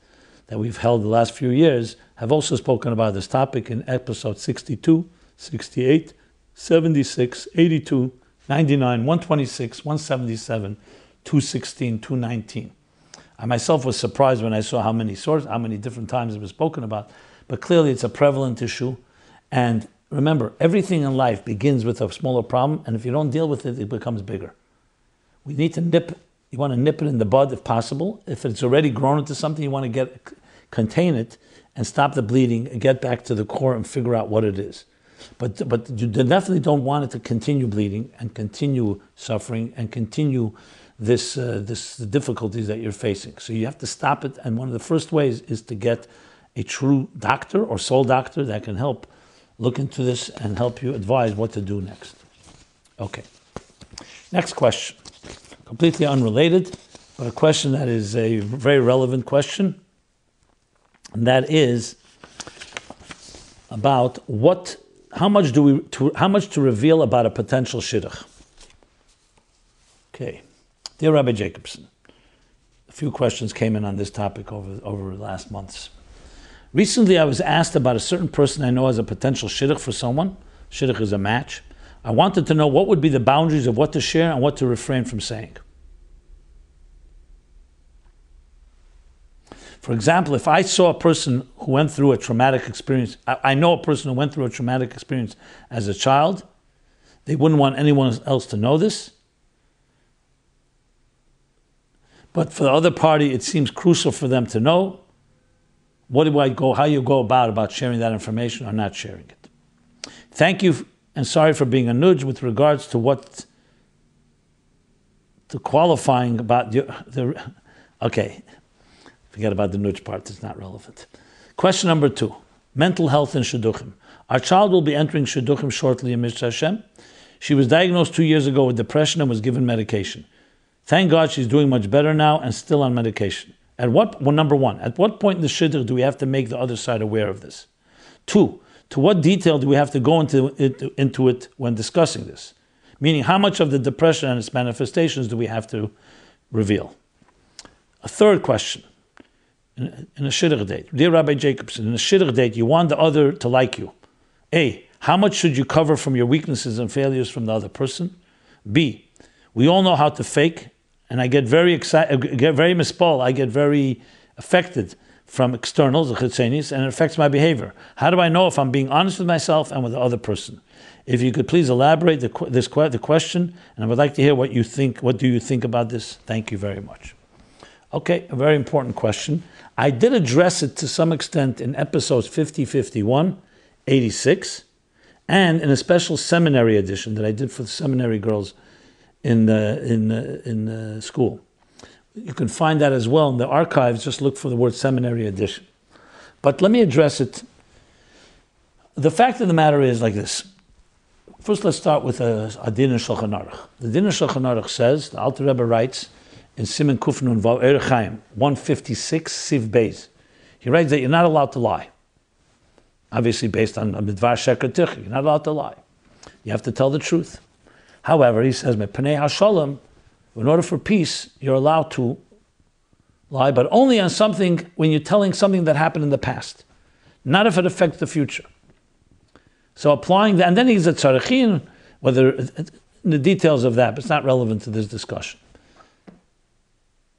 that we've held the last few years have also spoken about this topic in episode 62, 68, 76, 82, 99, 126, 177, 216, 219. I myself was surprised when I saw how many different times it was spoken about, but clearly it's a prevalent issue. And remember, everything in life begins with a smaller problem, and if you don't deal with it, it becomes bigger. We need to you want to nip it in the bud if possible. If it's already grown into something, you want to contain it and stop the bleeding and get back to the core and figure out what it is. But you definitely don't want it to continue bleeding and continue suffering and continue this difficulties that you're facing. So you have to stop it, and one of the first ways is to get a true doctor or soul doctor that can help look into this and help you advise what to do next. Okay. Next question. Completely unrelated, but a question that is a very relevant question, and that is about how much to reveal about a potential shidduch. Okay. Dear Rabbi Jacobson, a few questions came in on this topic over the last months. Recently, I was asked about a certain person I know as a potential shidduch for someone. Shidduch is a match. I wanted to know what would be the boundaries of what to share and what to refrain from saying. For example, if I saw a person who went through a traumatic experience, I know a person who went through a traumatic experience as a child, they wouldn't want anyone else to know this. But for the other party, it seems crucial for them to know. How you go about sharing that information or not sharing it. Thank you, and sorry for being a nudge with regards to qualifying about okay, forget about the nudge part, it's not relevant. Question number 2, mental health and Shidduchim. Our child will be entering Shidduchim shortly in Mitzvah Hashem. She was diagnosed 2 years ago with depression and was given medication. Thank God she's doing much better now and still on medication. Number 1, at what point in the Shidduch do we have to make the other side aware of this? 2, to what detail do we have to go into it when discussing this? Meaning, how much of the depression and its manifestations do we have to reveal? A third question, in a Shidduch date. Dear Rabbi Jacobson, in a Shidduch date, you want the other to like you. A, how much should you cover from your weaknesses and failures from the other person? B, we all know how to fake, and I get very excited, get very mispol, I get very affected from externals, the chitzenis, and it affects my behavior. How do I know if I'm being honest with myself and with the other person? If you could please elaborate the question, and I would like to hear what you think. What do you think about this? Thank you very much. Okay, a very important question. I did address it to some extent in episodes 50, 51, 86, and in a special seminary edition that I did for the seminary girls in school. You can find that as well in the archives. Just look for the word seminary edition. But let me address it. The fact of the matter is like this. First, let's start with a din Shulchan Aruch. The din Shulchan Aruch says, the Alter Rebbe writes in Siman Kuf Nun Vav Orach Chaim 156 Siv Beis. He writes that you're not allowed to lie. Obviously, based on Midvar Sheker Tichy, you're not allowed to lie. You have to tell the truth. However, he says, Me'panei HaShalom, in order for peace, you're allowed to lie, but only on something when you're telling something that happened in the past, not if it affects the future. So applying that, and then he's a tzarichin, whether the details of that, but it's not relevant to this discussion.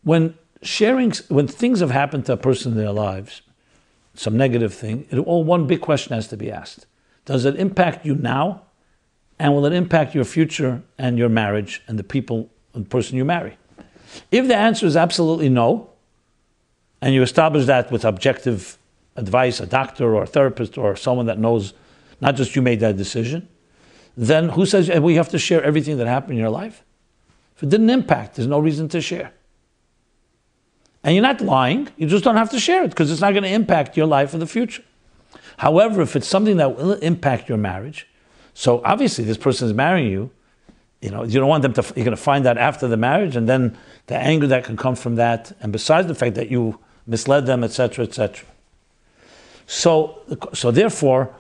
When things have happened to a person in their lives, some negative thing, one big question has to be asked. Does it impact you now? And will it impact your future and your marriage and the person you marry? If the answer is absolutely no, and you establish that with objective advice, a doctor or a therapist or someone that knows not just you made that decision, then who says we have to share everything that happened in your life? If it didn't impact, there's no reason to share. And you're not lying, you just don't have to share it because it's not going to impact your life in the future. However, if it's something that will impact your marriage, so obviously this person is marrying you, you don't want them to, you're going to find that after the marriage, and then the anger that can come from that, and besides the fact that you misled them, etc., etc. So therefore,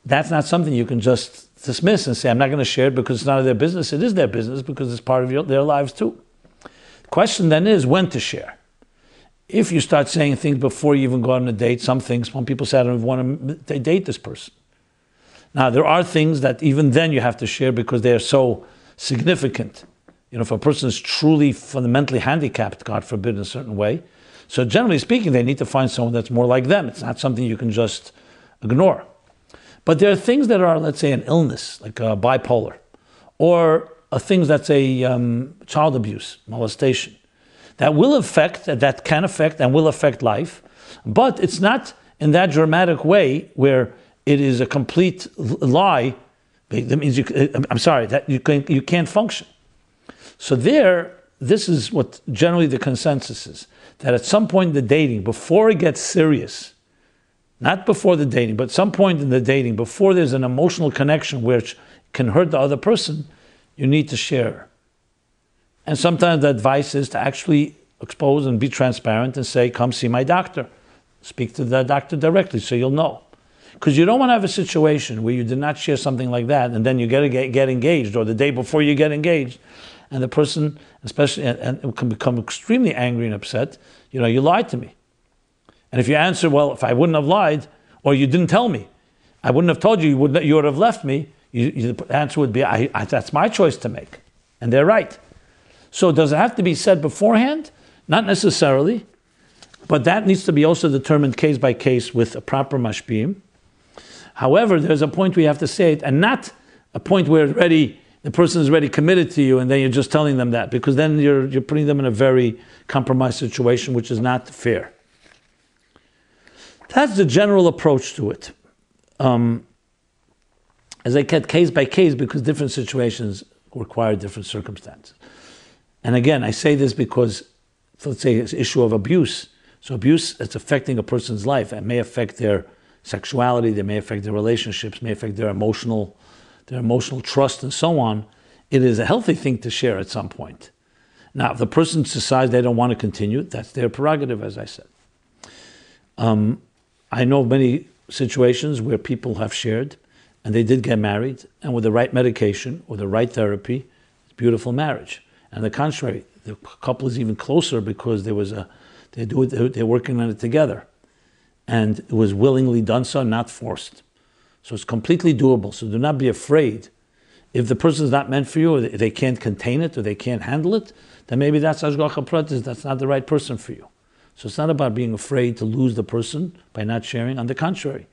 that's not something you can just dismiss and say, I'm not going to share it because it's none of their business. It is their business because it's part of their lives too. The question then is when to share. If you start saying things before you even go on a date, some people say, I don't want to date this person. Now, there are things that even then you have to share because they are so significant. If a person is truly fundamentally handicapped, God forbid, in a certain way, so generally speaking, they need to find someone that's more like them. It's not something you can just ignore. But there are things that are, let's say, an illness, like bipolar, or things that's a child abuse, molestation, that can affect and will affect life, but it's not in that dramatic way where it is a complete lie. That means that you can't function. So this is what generally the consensus is, that at some point in the dating, before it gets serious, not before the dating, but some point in the dating, before there's an emotional connection which can hurt the other person, you need to share. And sometimes the advice is to actually expose and be transparent and say, come see my doctor. Speak to the doctor directly so you'll know. Because you don't want to have a situation where you did not share something like that and then you get engaged, or the day before you get engaged, and the person, especially, and can become extremely angry and upset, you lied to me. And if you answer, well, if I wouldn't have lied, or you didn't tell me, I wouldn't have told you, you would have left me, the answer would be, that's my choice to make. And they're right. So does it have to be said beforehand? Not necessarily, but that needs to be also determined case by case with a proper mashpim. However, there's a point where you have to say it, and not a point where the person is already committed to you, and then you're just telling them that, because then you're putting them in a very compromised situation, which is not fair. That's the general approach to it. As I said, case by case, because different situations require different circumstances. And again, I say this because, let's say, it's an issue of abuse. So abuse, it's affecting a person's life. It may affect their sexuality, they may affect their relationships, may affect their emotional trust, and so on. It is a healthy thing to share at some point. Now, if the person decides they don't want to continue, that's their prerogative, as I said. I know many situations where people have shared, and they did get married, and with the right medication or the right therapy, it's a beautiful marriage. And on the contrary, the couple is even closer because there's They're working on it together. And it was willingly done so, not forced. So it's completely doable. So do not be afraid. If the person is not meant for you, or they can't contain it, or they can't handle it, then maybe that's Ashgacha Pratis, that's not the right person for you. So it's not about being afraid to lose the person by not sharing. On the contrary,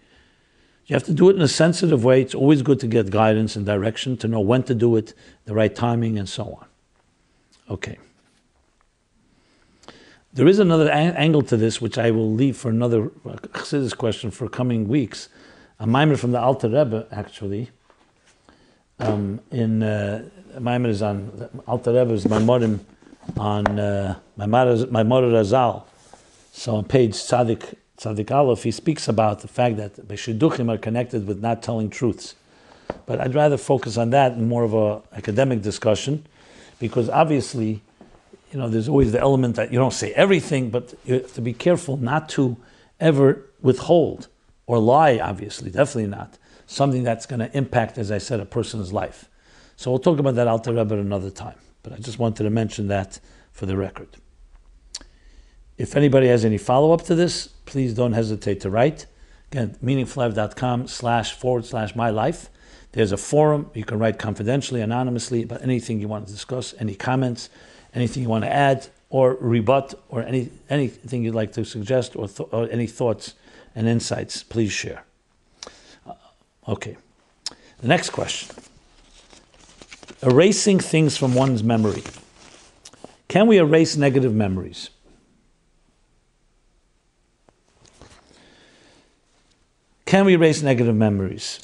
you have to do it in a sensitive way. It's always good to get guidance and direction, to know when to do it, the right timing, and so on. Okay. There is another angle to this, which I will leave for another Chassidus question for coming weeks. A mimer from the Alter Rebbe, actually. Mimer is on Alter Rebbe's Maimorim on Maimor Razal. So on page Tzadik Aleph, he speaks about the fact that the Shidduchim are connected with not telling truths. But I'd rather focus on that in more of an academic discussion, because obviously, there's always the element that you don't say everything, but you have to be careful not to ever withhold or lie, obviously, definitely not, something that's going to impact, as I said, a person's life. So we'll talk about that Alter Rebbe another time. But I just wanted to mention that for the record. If anybody has any follow-up to this, please don't hesitate to write. Again, meaningfullife.com//MyLife. There's a forum. You can write confidentially, anonymously, about anything you want to discuss, any comments, anything you want to add or rebut, or anything you'd like to suggest, or any thoughts and insights, please share. Okay. The next question. Erasing things from one's memory. Can we erase negative memories? Can we erase negative memories?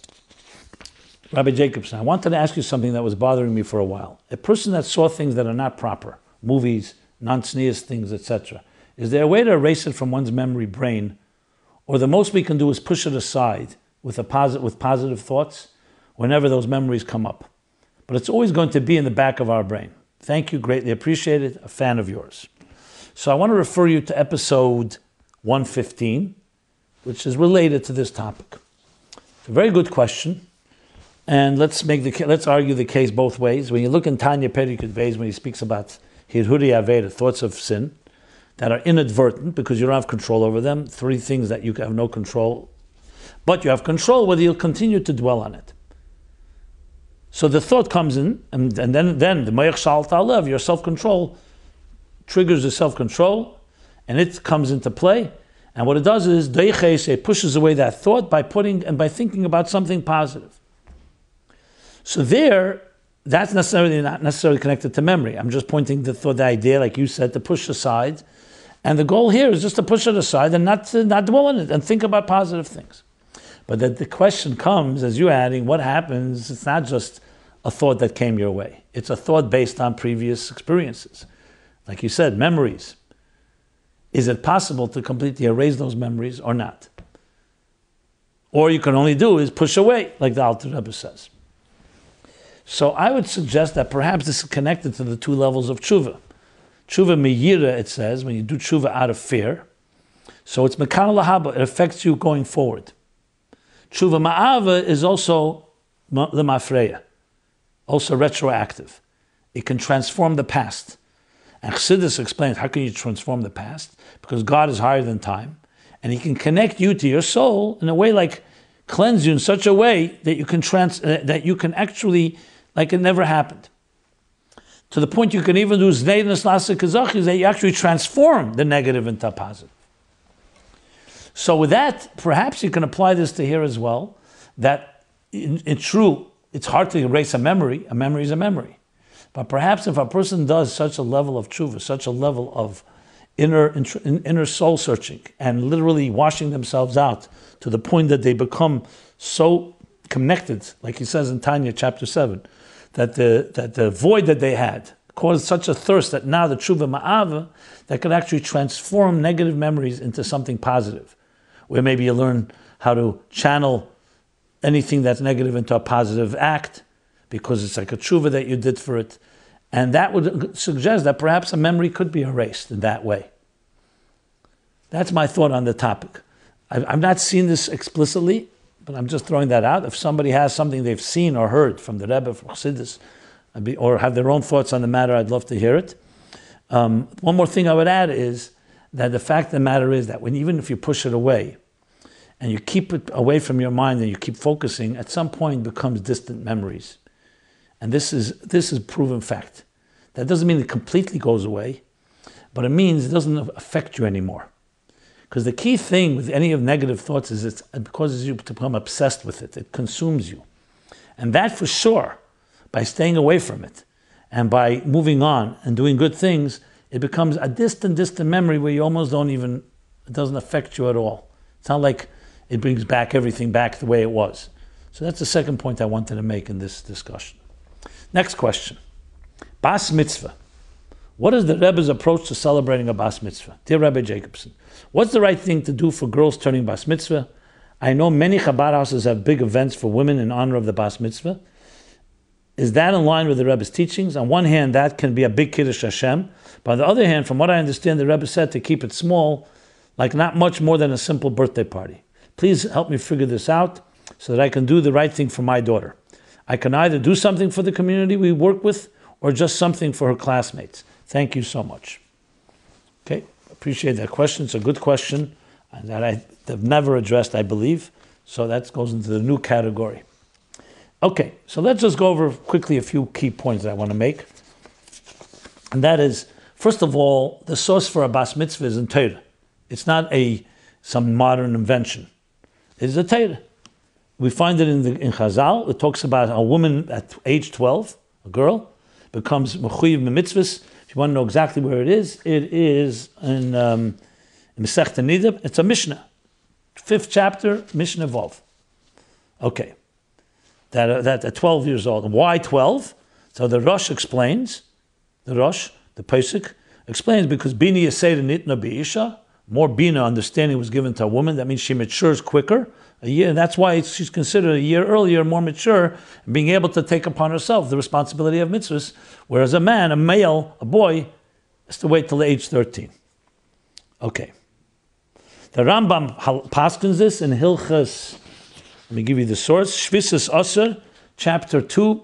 Rabbi Jacobson, I wanted to ask you something that was bothering me for a while. A person that saw things that are not proper, movies, non-sneeze things, etc., is there a way to erase it from one's memory brain, or the most we can do is push it aside with positive thoughts whenever those memories come up? But it's always going to be in the back of our brain. Thank you, greatly appreciate it, a fan of yours. So I want to refer you to episode 115, which is related to this topic. It's a very good question. And let's argue the case both ways. When you look in Tanya Perikut Beis, when he speaks about Hirhuri Aveda, thoughts of sin, that are inadvertent because you don't have control over them, 3 things that you have no control, but you have control whether you'll continue to dwell on it. So the thought comes in, and then the Mayach Shal Ta'alev, your self-control, triggers the self-control, and it comes into play. And what it does is, it pushes away that thought by thinking about something positive. So that's not necessarily connected to memory. I'm just pointing to the idea, like you said, to push aside. And the goal here is just to push it aside and not dwell on it and think about positive things. But that the question comes, as you're adding, what happens? It's not just a thought that came your way. It's a thought based on previous experiences. Like you said, memories. Is it possible to completely erase those memories or not? Or you can only do is push away, like the Alter Rebbe says. So I would suggest that perhaps this is connected to the 2 levels of tshuva. Tshuva meyira, it says, when you do tshuva out of fear. So it's mekana lahaba, it affects you going forward. Tshuva ma'ava is also lemafreya, also retroactive. It can transform the past. And Chassidus explains, how can you transform the past? Because God is higher than time. And He can connect you to your soul in a way, like cleanse you in such a way that you can actually, like it never happened. To the point you can even do Zneinas Lasa Kazachis, that you actually transform the negative into a positive. So with that, perhaps you can apply this to here as well, that it's true, it's hard to erase a memory is a memory. But perhaps if a person does such a level of tshuva, such a level of inner soul searching, and literally washing themselves out to the point that they become so connected, like he says in Tanya chapter 7, that the void that they had caused such a thirst that now the tshuva ma'ava that could actually transform negative memories into something positive, where maybe you learn how to channel anything that's negative into a positive act, because it's like a tshuva that you did for it. And that would suggest that perhaps a memory could be erased in that way. That's my thought on the topic. I've not seen this explicitly, but I'm just throwing that out. If somebody has something they've seen or heard from the Rebbe, from Chassidus, or have their own thoughts on the matter, I'd love to hear it. One more thing I would add is that the fact of the matter is that even if you push it away, and you keep it away from your mind and you keep focusing, at some point it becomes distant memories. And this is proven fact. That doesn't mean it completely goes away, but it means it doesn't affect you anymore. Because the key thing with any of negative thoughts is it causes you to become obsessed with it. It consumes you. And that for sure, by staying away from it and by moving on and doing good things, it becomes a distant memory where you almost it doesn't affect you at all. It's not like it brings everything back the way it was. So that's the second point I wanted to make in this discussion. Next question. Bas mitzvah. What is the Rebbe's approach to celebrating a bas mitzvah? Dear Rebbe Jacobson, what's the right thing to do for girls turning bas mitzvah? I know many Chabad houses have big events for women in honor of the bas mitzvah. Is that in line with the Rebbe's teachings? On one hand, that can be a big Kiddush Hashem. But on the other hand, from what I understand, the Rebbe said to keep it small, like not much more than a simple birthday party. Please help me figure this out so that I can do the right thing for my daughter. I can either do something for the community we work with or just something for her classmates. Thank you so much. Okay, appreciate that question. It's a good question that I've never addressed, I believe. So that goes into the new category. Okay, so let's just go over quickly a few key points that I want to make. And that is, first of all, the source for a bas mitzvah is in Torah. It's not some modern invention. It's a Torah. We find it in Chazal. It talks about a woman at age 12, a girl, becomes mechuyev mitzvahs. If you want to know exactly where it is in Masechta Nida. It's a Mishnah. 5th chapter, Mishnah Vov. Okay. That at 12 years old. Why 12? So the Rosh explains, the Pesach, explains because Bina Yeseda Nitna Be'isha, more Bina understanding was given to a woman. That means she matures quicker. A year, and that's why she's considered a year earlier, more mature, and being able to take upon herself the responsibility of mitzvahs, whereas a man, a male, a boy, has to wait till age 13. Okay. The Rambam paskins this in Hilchas, let me give you the source, Shvisus Aser, chapter 2,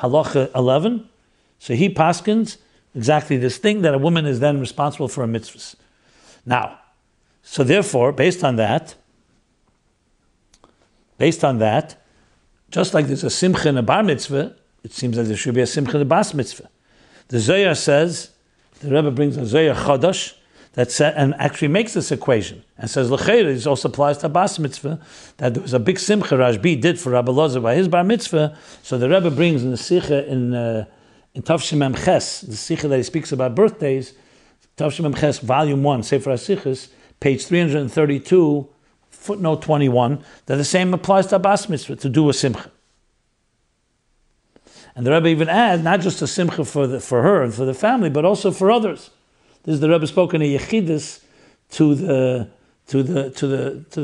Halacha 11. So he paskins exactly this thing, that a woman is then responsible for a mitzvahs. Now, so therefore, based on that, just like there's a simcha in a bar mitzvah, it seems that there should be a simcha in a bas mitzvah. The Zohar says, the Rebbe brings a Zohar Chodesh, and actually makes this equation, and says, L'cheira, this also applies to bas mitzvah, that there was a big simcha Rashbi did for Rabbi Lozer by his bar mitzvah, so the Rebbe brings in the Sikha in Tavshim Mem Ches, the Sikha that he speaks about birthdays, Tavshim Mem Ches, volume 1, Sefer HaSichos, page 332, footnote 21, that the same applies to a bas mitzvah, to do a simcha. And the Rebbe even adds, not just a simcha for her and for the family, but also for others. This is the Rebbe spoken a yechidus to the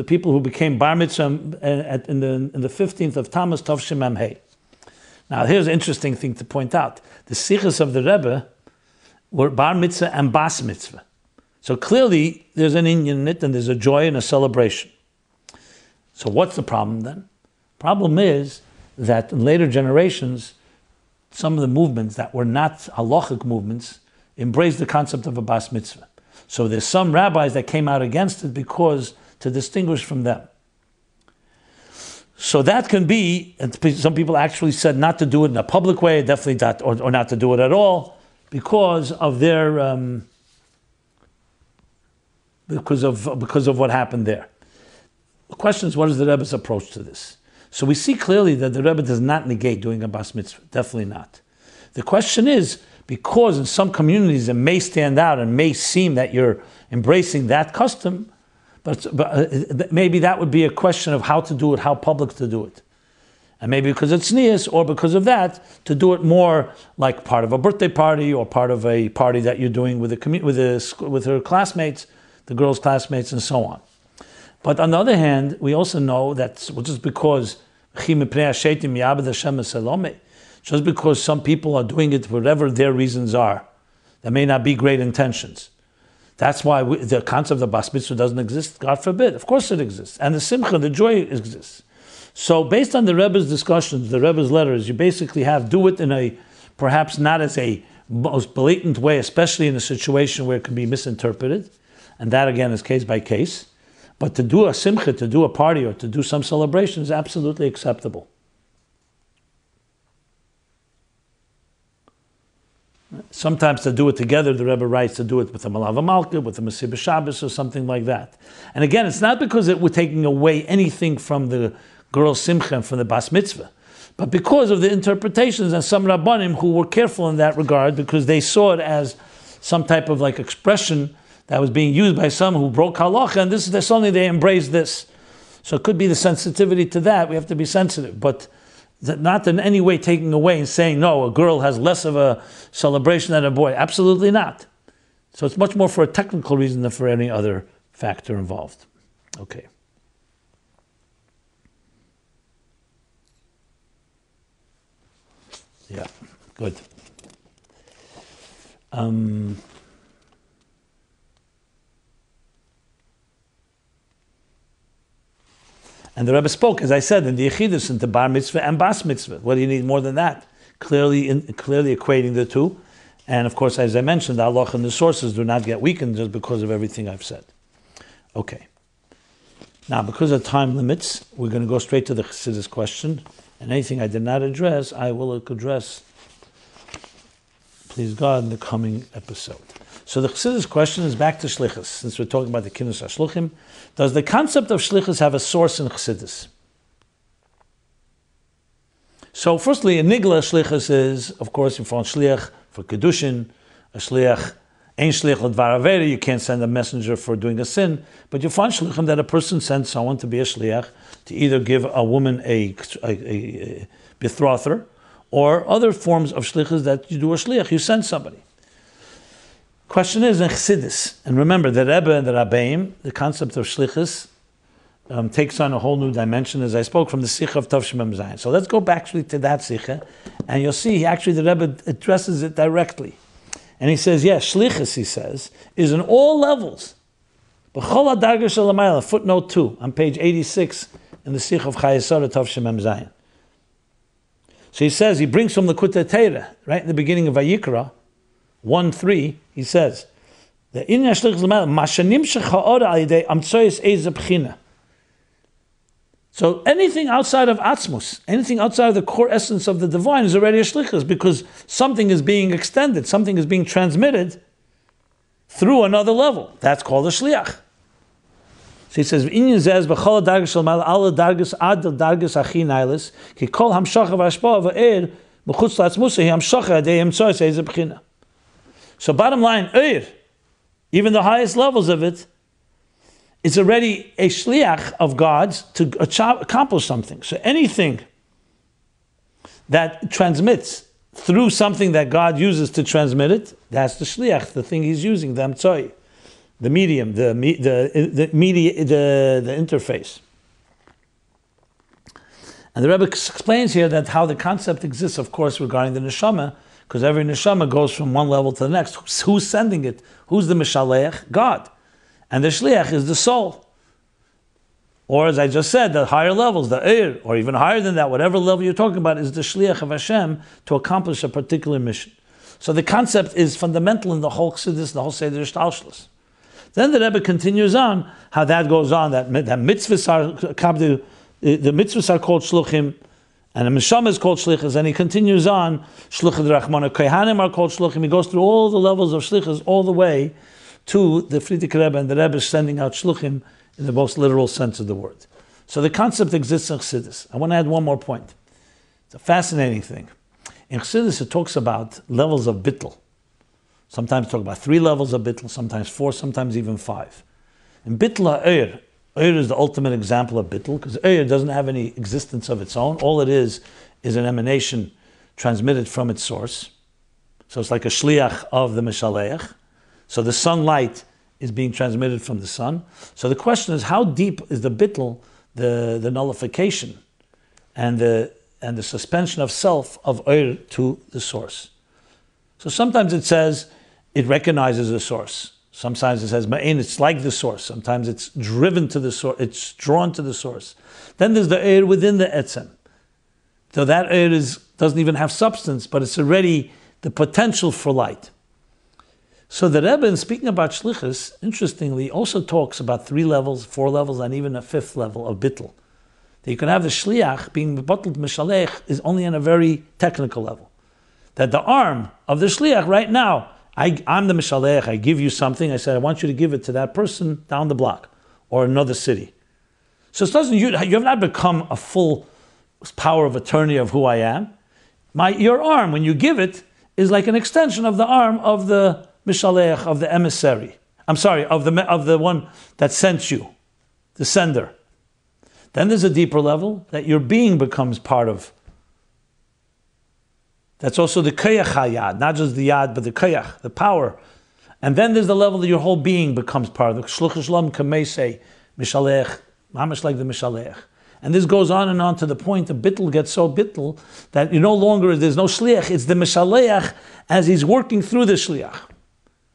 people who became bar mitzvah in the 15th of Tammuz Tavshim Mem Hey. Now here's an interesting thing to point out. The sichos of the Rebbe were bar mitzvah and bas mitzvah. So clearly there's an inyan in it and there's a joy and a celebration. So what's the problem then? Problem is that in later generations, some of the movements that were not halachic movements embraced the concept of a bas mitzvah. So there's some rabbis that came out against it because to distinguish from them. So that can be, and some people actually said not to do it in a public way, definitely not, or not to do it at all, because of their because of what happened there. The question is, what is the Rebbe's approach to this? So we see clearly that the Rebbe does not negate doing a bas mitzvah. Definitely not. The question is, because in some communities it may stand out and may seem that you're embracing that custom, but maybe that would be a question of how to do it, how public to do it. And maybe because it's nias, or because of that, to do it more like part of a birthday party or part of a party that you're doing with her classmates, the girls' classmates, and so on. But on the other hand, we also know that just because just because some people are doing it for whatever their reasons are, there may not be great intentions. That's why the concept of bas mitzvah doesn't exist. God forbid. Of course it exists. And the simcha, the joy exists. So based on the Rebbe's discussions, the Rebbe's letters, you basically do it in a, perhaps not as a most blatant way, especially in a situation where it can be misinterpreted, and that again is case by case. But to do a simcha, to do a party, or to do some celebration is absolutely acceptable. Sometimes to do it together, the Rebbe writes to do it with a Malava Malka, with a Masibah Shabbos, or something like that. And again, it's not because we're taking away anything from the girl's simcha and from the bas mitzvah, but because of the interpretations and some Rabbanim who were careful in that regard, because they saw it as some type of like expression that was being used by some who broke halacha, and suddenly they embraced this. So it could be the sensitivity to that. We have to be sensitive, but not in any way taking away and saying, no, a girl has less of a celebration than a boy. Absolutely not. So it's much more for a technical reason than for any other factor involved. Okay. Yeah, good. And the Rebbe spoke, as I said, in the Yechidus, into bar mitzvah and bas mitzvah. What do you need more than that? Clearly equating the two. And of course, as I mentioned, the halacha and the sources do not get weakened just because of everything I've said. Okay. Now, because of time limits, we're going to go straight to the Chassidus question. And anything I did not address, I will address, please God, in the coming episode. So the Chassidus question is back to shlichus. Since we're talking about the Kinus HaShluchim, does the concept of shlichus have a source in Chassidus? So firstly, a nigla shlichus is, of course, you find shliach for kedushin, a shliach, ein shliach l'dvar avera, you can't send a messenger for doing a sin, but you find shlichim that a person sends someone to be a shliach, to either give a woman a betrother, or other forms of shlichus that you do a shliach, you send somebody. Question is in Chassidus, and remember the Rebbe and the Rabbeim, the concept of shlichus takes on a whole new dimension, as I spoke from the Sikha of Tav Shemem Zayin. So let's go back actually to that Sikha, and you'll see actually the Rebbe addresses it directly. And he says, yes, shlichus, he says, is in all levels. B'chol hadarga shel hamayla, footnote 2, on page 86 in the Sikha of Chayesara Tav Shemem Zayin. So he says, he brings from the Likutei Torah, right in the beginning of Vayikra, 1:3, he says, the inyan shlichus l'mayla, mashanim shecha'ora al yidei amtsoyes eze b'china. So anything outside of atzmus, anything outside of the core essence of the divine is already a shlichus, because something is being extended, something is being transmitted through another level. That's called a shliach. So he says, "Inyan zez b'chol dargas shel mal al dargas ad dargas achi nailis ki kol hamshacha v'ashpa v'er b'chutz la'atzmusa hi hamshacha adei emtsoyes eze b'china." So bottom line, even the highest levels of it, it's already a shliach of God's to accomplish something. So anything that transmits through something that God uses to transmit it, that's the shliach, the thing he's using, the amtsoi, the medium, the interface. And the Rebbe explains here that how the concept exists, of course, regarding the neshama, because every neshama goes from one level to the next. Who's sending it? Who's the mishaleach? God. And the shliach is the soul. Or as I just said, the higher levels, the eir, or even higher than that, whatever level you're talking about, is the shliach of Hashem to accomplish a particular mission. So the concept is fundamental in the whole Chassidus, the whole Seder Shtalshlus. Then the Rebbe continues on, how that goes on, that mitzvahs are, the mitzvahs are called shluchim, and the Mishama is called shlichus, and he continues on, shluchah d'rachmana, kohanim are called shluchim. He goes through all the levels of shlichus, all the way to the Frierdiker Rebbe, and the Rebbe is sending out shluchim in the most literal sense of the word. So the concept exists in Chassidus. I want to add one more point. It's a fascinating thing. In Chassidus it talks about levels of bittul. Sometimes talk about 3 levels of bittul, sometimes 4, sometimes even 5. In bittul ha'er, Eir is the ultimate example of bittul, because Eir doesn't have any existence of its own. All it is an emanation transmitted from its source. So it's like a shliach of the Mishaleach. So the sunlight is being transmitted from the sun. So the question is, how deep is the bittul, the nullification, and the suspension of self of Eir to the source? So sometimes it says it recognizes the source. Sometimes it says ma'in, it's like the source. Sometimes it's driven to the source, it's drawn to the source. Then there's the eir within the etzem. So that eir doesn't even have substance, but it's already the potential for light. So the Rebbe, in speaking about shlichus, interestingly, also talks about 3 levels, 4 levels, and even a 5th level of bittul. That you can have the shliach being bottled mishalech is only on a very technical level. That the arm of the shliach right now, I'm the mishalech, I give you something, I said, I want you to give it to that person down the block or another city. So it doesn't, you have not become a full power of attorney of who I am. Your arm, when you give it, is like an extension of the arm of the mishalech, of the emissary. I'm sorry, of the one that sent you, the sender. Then there's a deeper level that your being becomes part of. That's also the koyach hayad, not just the yad, but the koyach, the power. And then there's the level that your whole being becomes part of. The shluchus lam kamesei mishalech, mamash like the mishalech. And this goes on and on to the point the bittul gets so bittul that you no longer, there's no shliach, it's the mishalech as he's working through the shliach.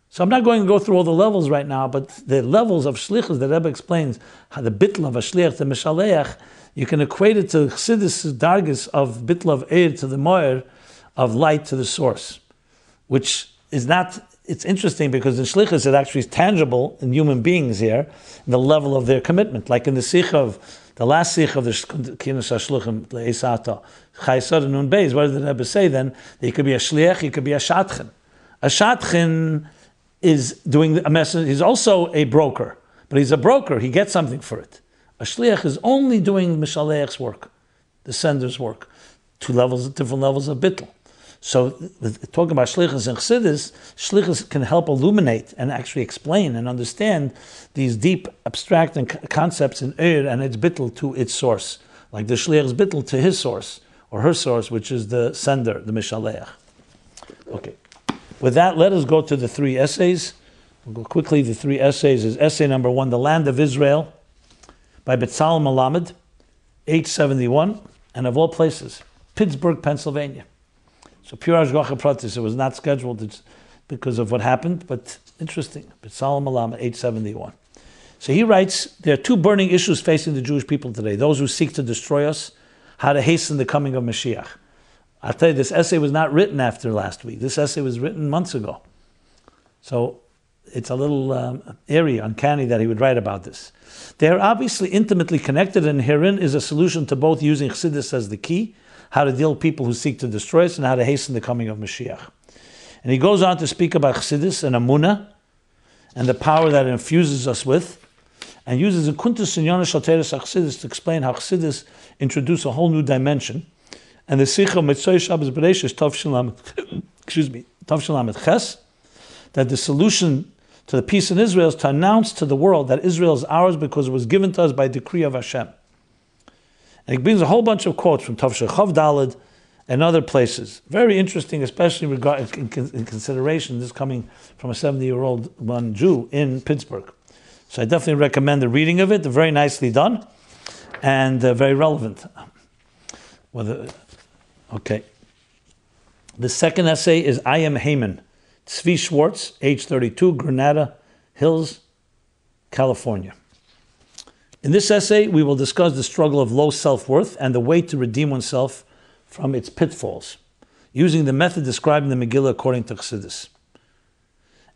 So I'm not going to go through all the levels right now, but the levels of shlichus, the Rebbe explains how the bittul of a shliach, the mishalech, you can equate it to Chassidus dargis of bittul of eir to the moer, of light to the source, which is not, it's interesting because in shlichus it actually is tangible in human beings here, the level of their commitment. Like in the sikh of, the last sikh of the Kinus HaShluchim, Le'esata, Chaysad and Unbeis, what did the Rebbe say then? That he could be a shliach, he could be a shatchen. A shatchen is doing a message, he's also a broker, but he's a broker, he gets something for it. A shliach is only doing mishalech's work, the sender's work. 2 levels, different levels of bittul. So talking about shlichus and chassidus, shlichus can help illuminate and actually explain and understand these deep abstract concepts in eir and its bittul to its source, like the shliach's bittul to his source or her source, which is the sender, the mishalech. Okay. With that, let us go to the 3 essays. We'll go quickly. The 3 essays is essay number 1, The Land of Israel, by Bitzalel Malamud, 871, and of all places, Pittsburgh, Pennsylvania. So pure Ashgacha Pratis, it was not scheduled because of what happened, but interesting. Bitzalel Malamud, 871. So he writes, there are 2 burning issues facing the Jewish people today. Those who seek to destroy us, how to hasten the coming of Mashiach. I'll tell you, this essay was not written after last week. This essay was written months ago. So it's a little eerie, uncanny that he would write about this. They are obviously intimately connected, and herein is a solution to both using Chassidus as the key, how to deal with people who seek to destroy us, and how to hasten the coming of Mashiach. And he goes on to speak about Chassidus and Amunah, and the power that it infuses us with, and uses a kuntus and yonash alteris Chassidus to explain how Chassidus introduced a whole new dimension. And the Sikha Mitzvah Shabbos Bereshis Tavshalam Ches, that the solution to the peace in Israel is to announce to the world that Israel is ours because it was given to us by decree of Hashem. And he brings a whole bunch of quotes from Tavshah Chav Daled and other places. Very interesting, especially in consideration this coming from a 70-year-old one Jew in Pittsburgh. So I definitely recommend the reading of it. They're very nicely done and very relevant. Okay. The second essay is I Am HAMAN. Tzvi Schwartz, age 32, Granada Hills, California. In this essay, we will discuss the struggle of low self-worth and the way to redeem oneself from its pitfalls, using the method described in the Megillah according to Chassidus.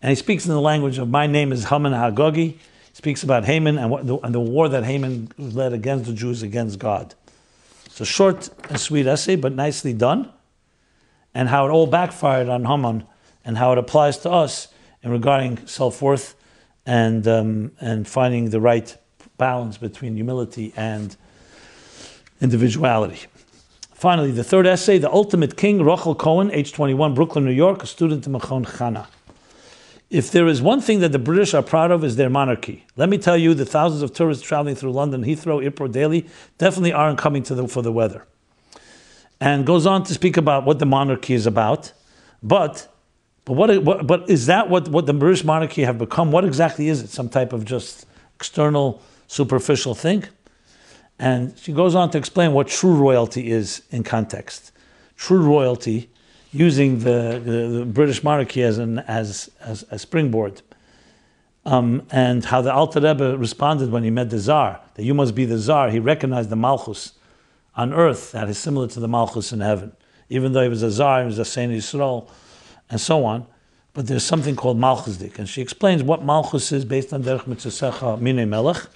And he speaks in the language of my name is HAMAN HaGogi. He speaks about Haman and the war that Haman led against the Jews, against God. It's a short and sweet essay, but nicely done, and how it all backfired on Haman, and how it applies to us in regarding self-worth and finding the right balance between humility and individuality. Finally, the third essay, The Ultimate King, Rochel Cohen, age 21, Brooklyn, New York, a student in Machon Chana. If there is one thing that the British are proud of is their monarchy. Let me tell you, the thousands of tourists traveling through London, Heathrow, Ipoh daily definitely aren't coming for the weather. And goes on to speak about what the monarchy is about. But is that what the British monarchy have become? What exactly is it? Some type of just external, superficial thing? And she goes on to explain what true royalty is in context. True royalty, using the British monarchy as a springboard, and how the Alter Rebbe responded when he met the Tsar, that you must be the Tsar. He recognized the Malchus on earth that is similar to the Malchus in heaven. Even though he was a Tsar, he was a Saint Yisrael, and so on. But there's something called Malchusdik, and she explains what Malchus is based on Derech Mitzvah Minei Melech,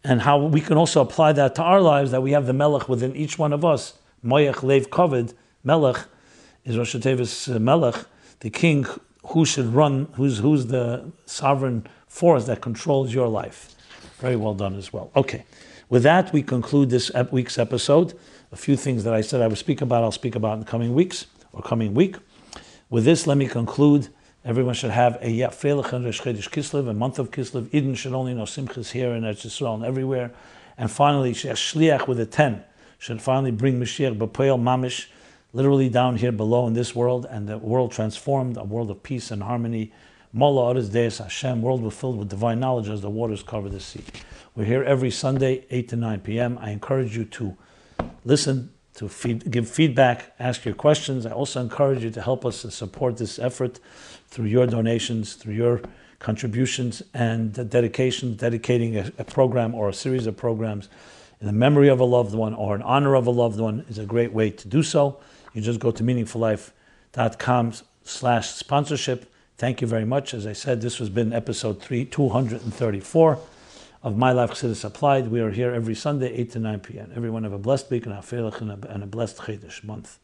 and how we can also apply that to our lives, that we have the Melech within each one of us. Moyach Lev Kavod, Melech is Rosh Tevis Melech, the king who should run, who's the sovereign force that controls your life. Very well done as well. Okay, with that we conclude this week's episode. A few things that I said I would speak about, I'll speak about in the coming weeks, or coming week. With this, let me conclude. Everyone should have a Chodesh Kislev, a month of Kislev. Eden should only know Simchas here in Eretz Yisrael and everywhere. And finally, Shliach with a 10 should finally bring Mashiach B'Poel Mamish, literally down here below in this world, and the world transformed, a world of peace and harmony. Mola Oretz Deis Hashem, world filled with divine knowledge as the waters cover the sea. We're here every Sunday, 8 to 9 p.m. I encourage you to listen, to give feedback, ask your questions. I also encourage you to help us and support this effort through your donations, through your contributions, and dedicating a program or a series of programs in the memory of a loved one or in honor of a loved one is a great way to do so. You just go to meaningfullife.com/sponsorship. Thank you very much. As I said, this has been episode 234 of MyLife Chassidus Applied. We are here every Sunday, 8 to 9 p.m. Everyone have a blessed week and a blessed Chodesh month.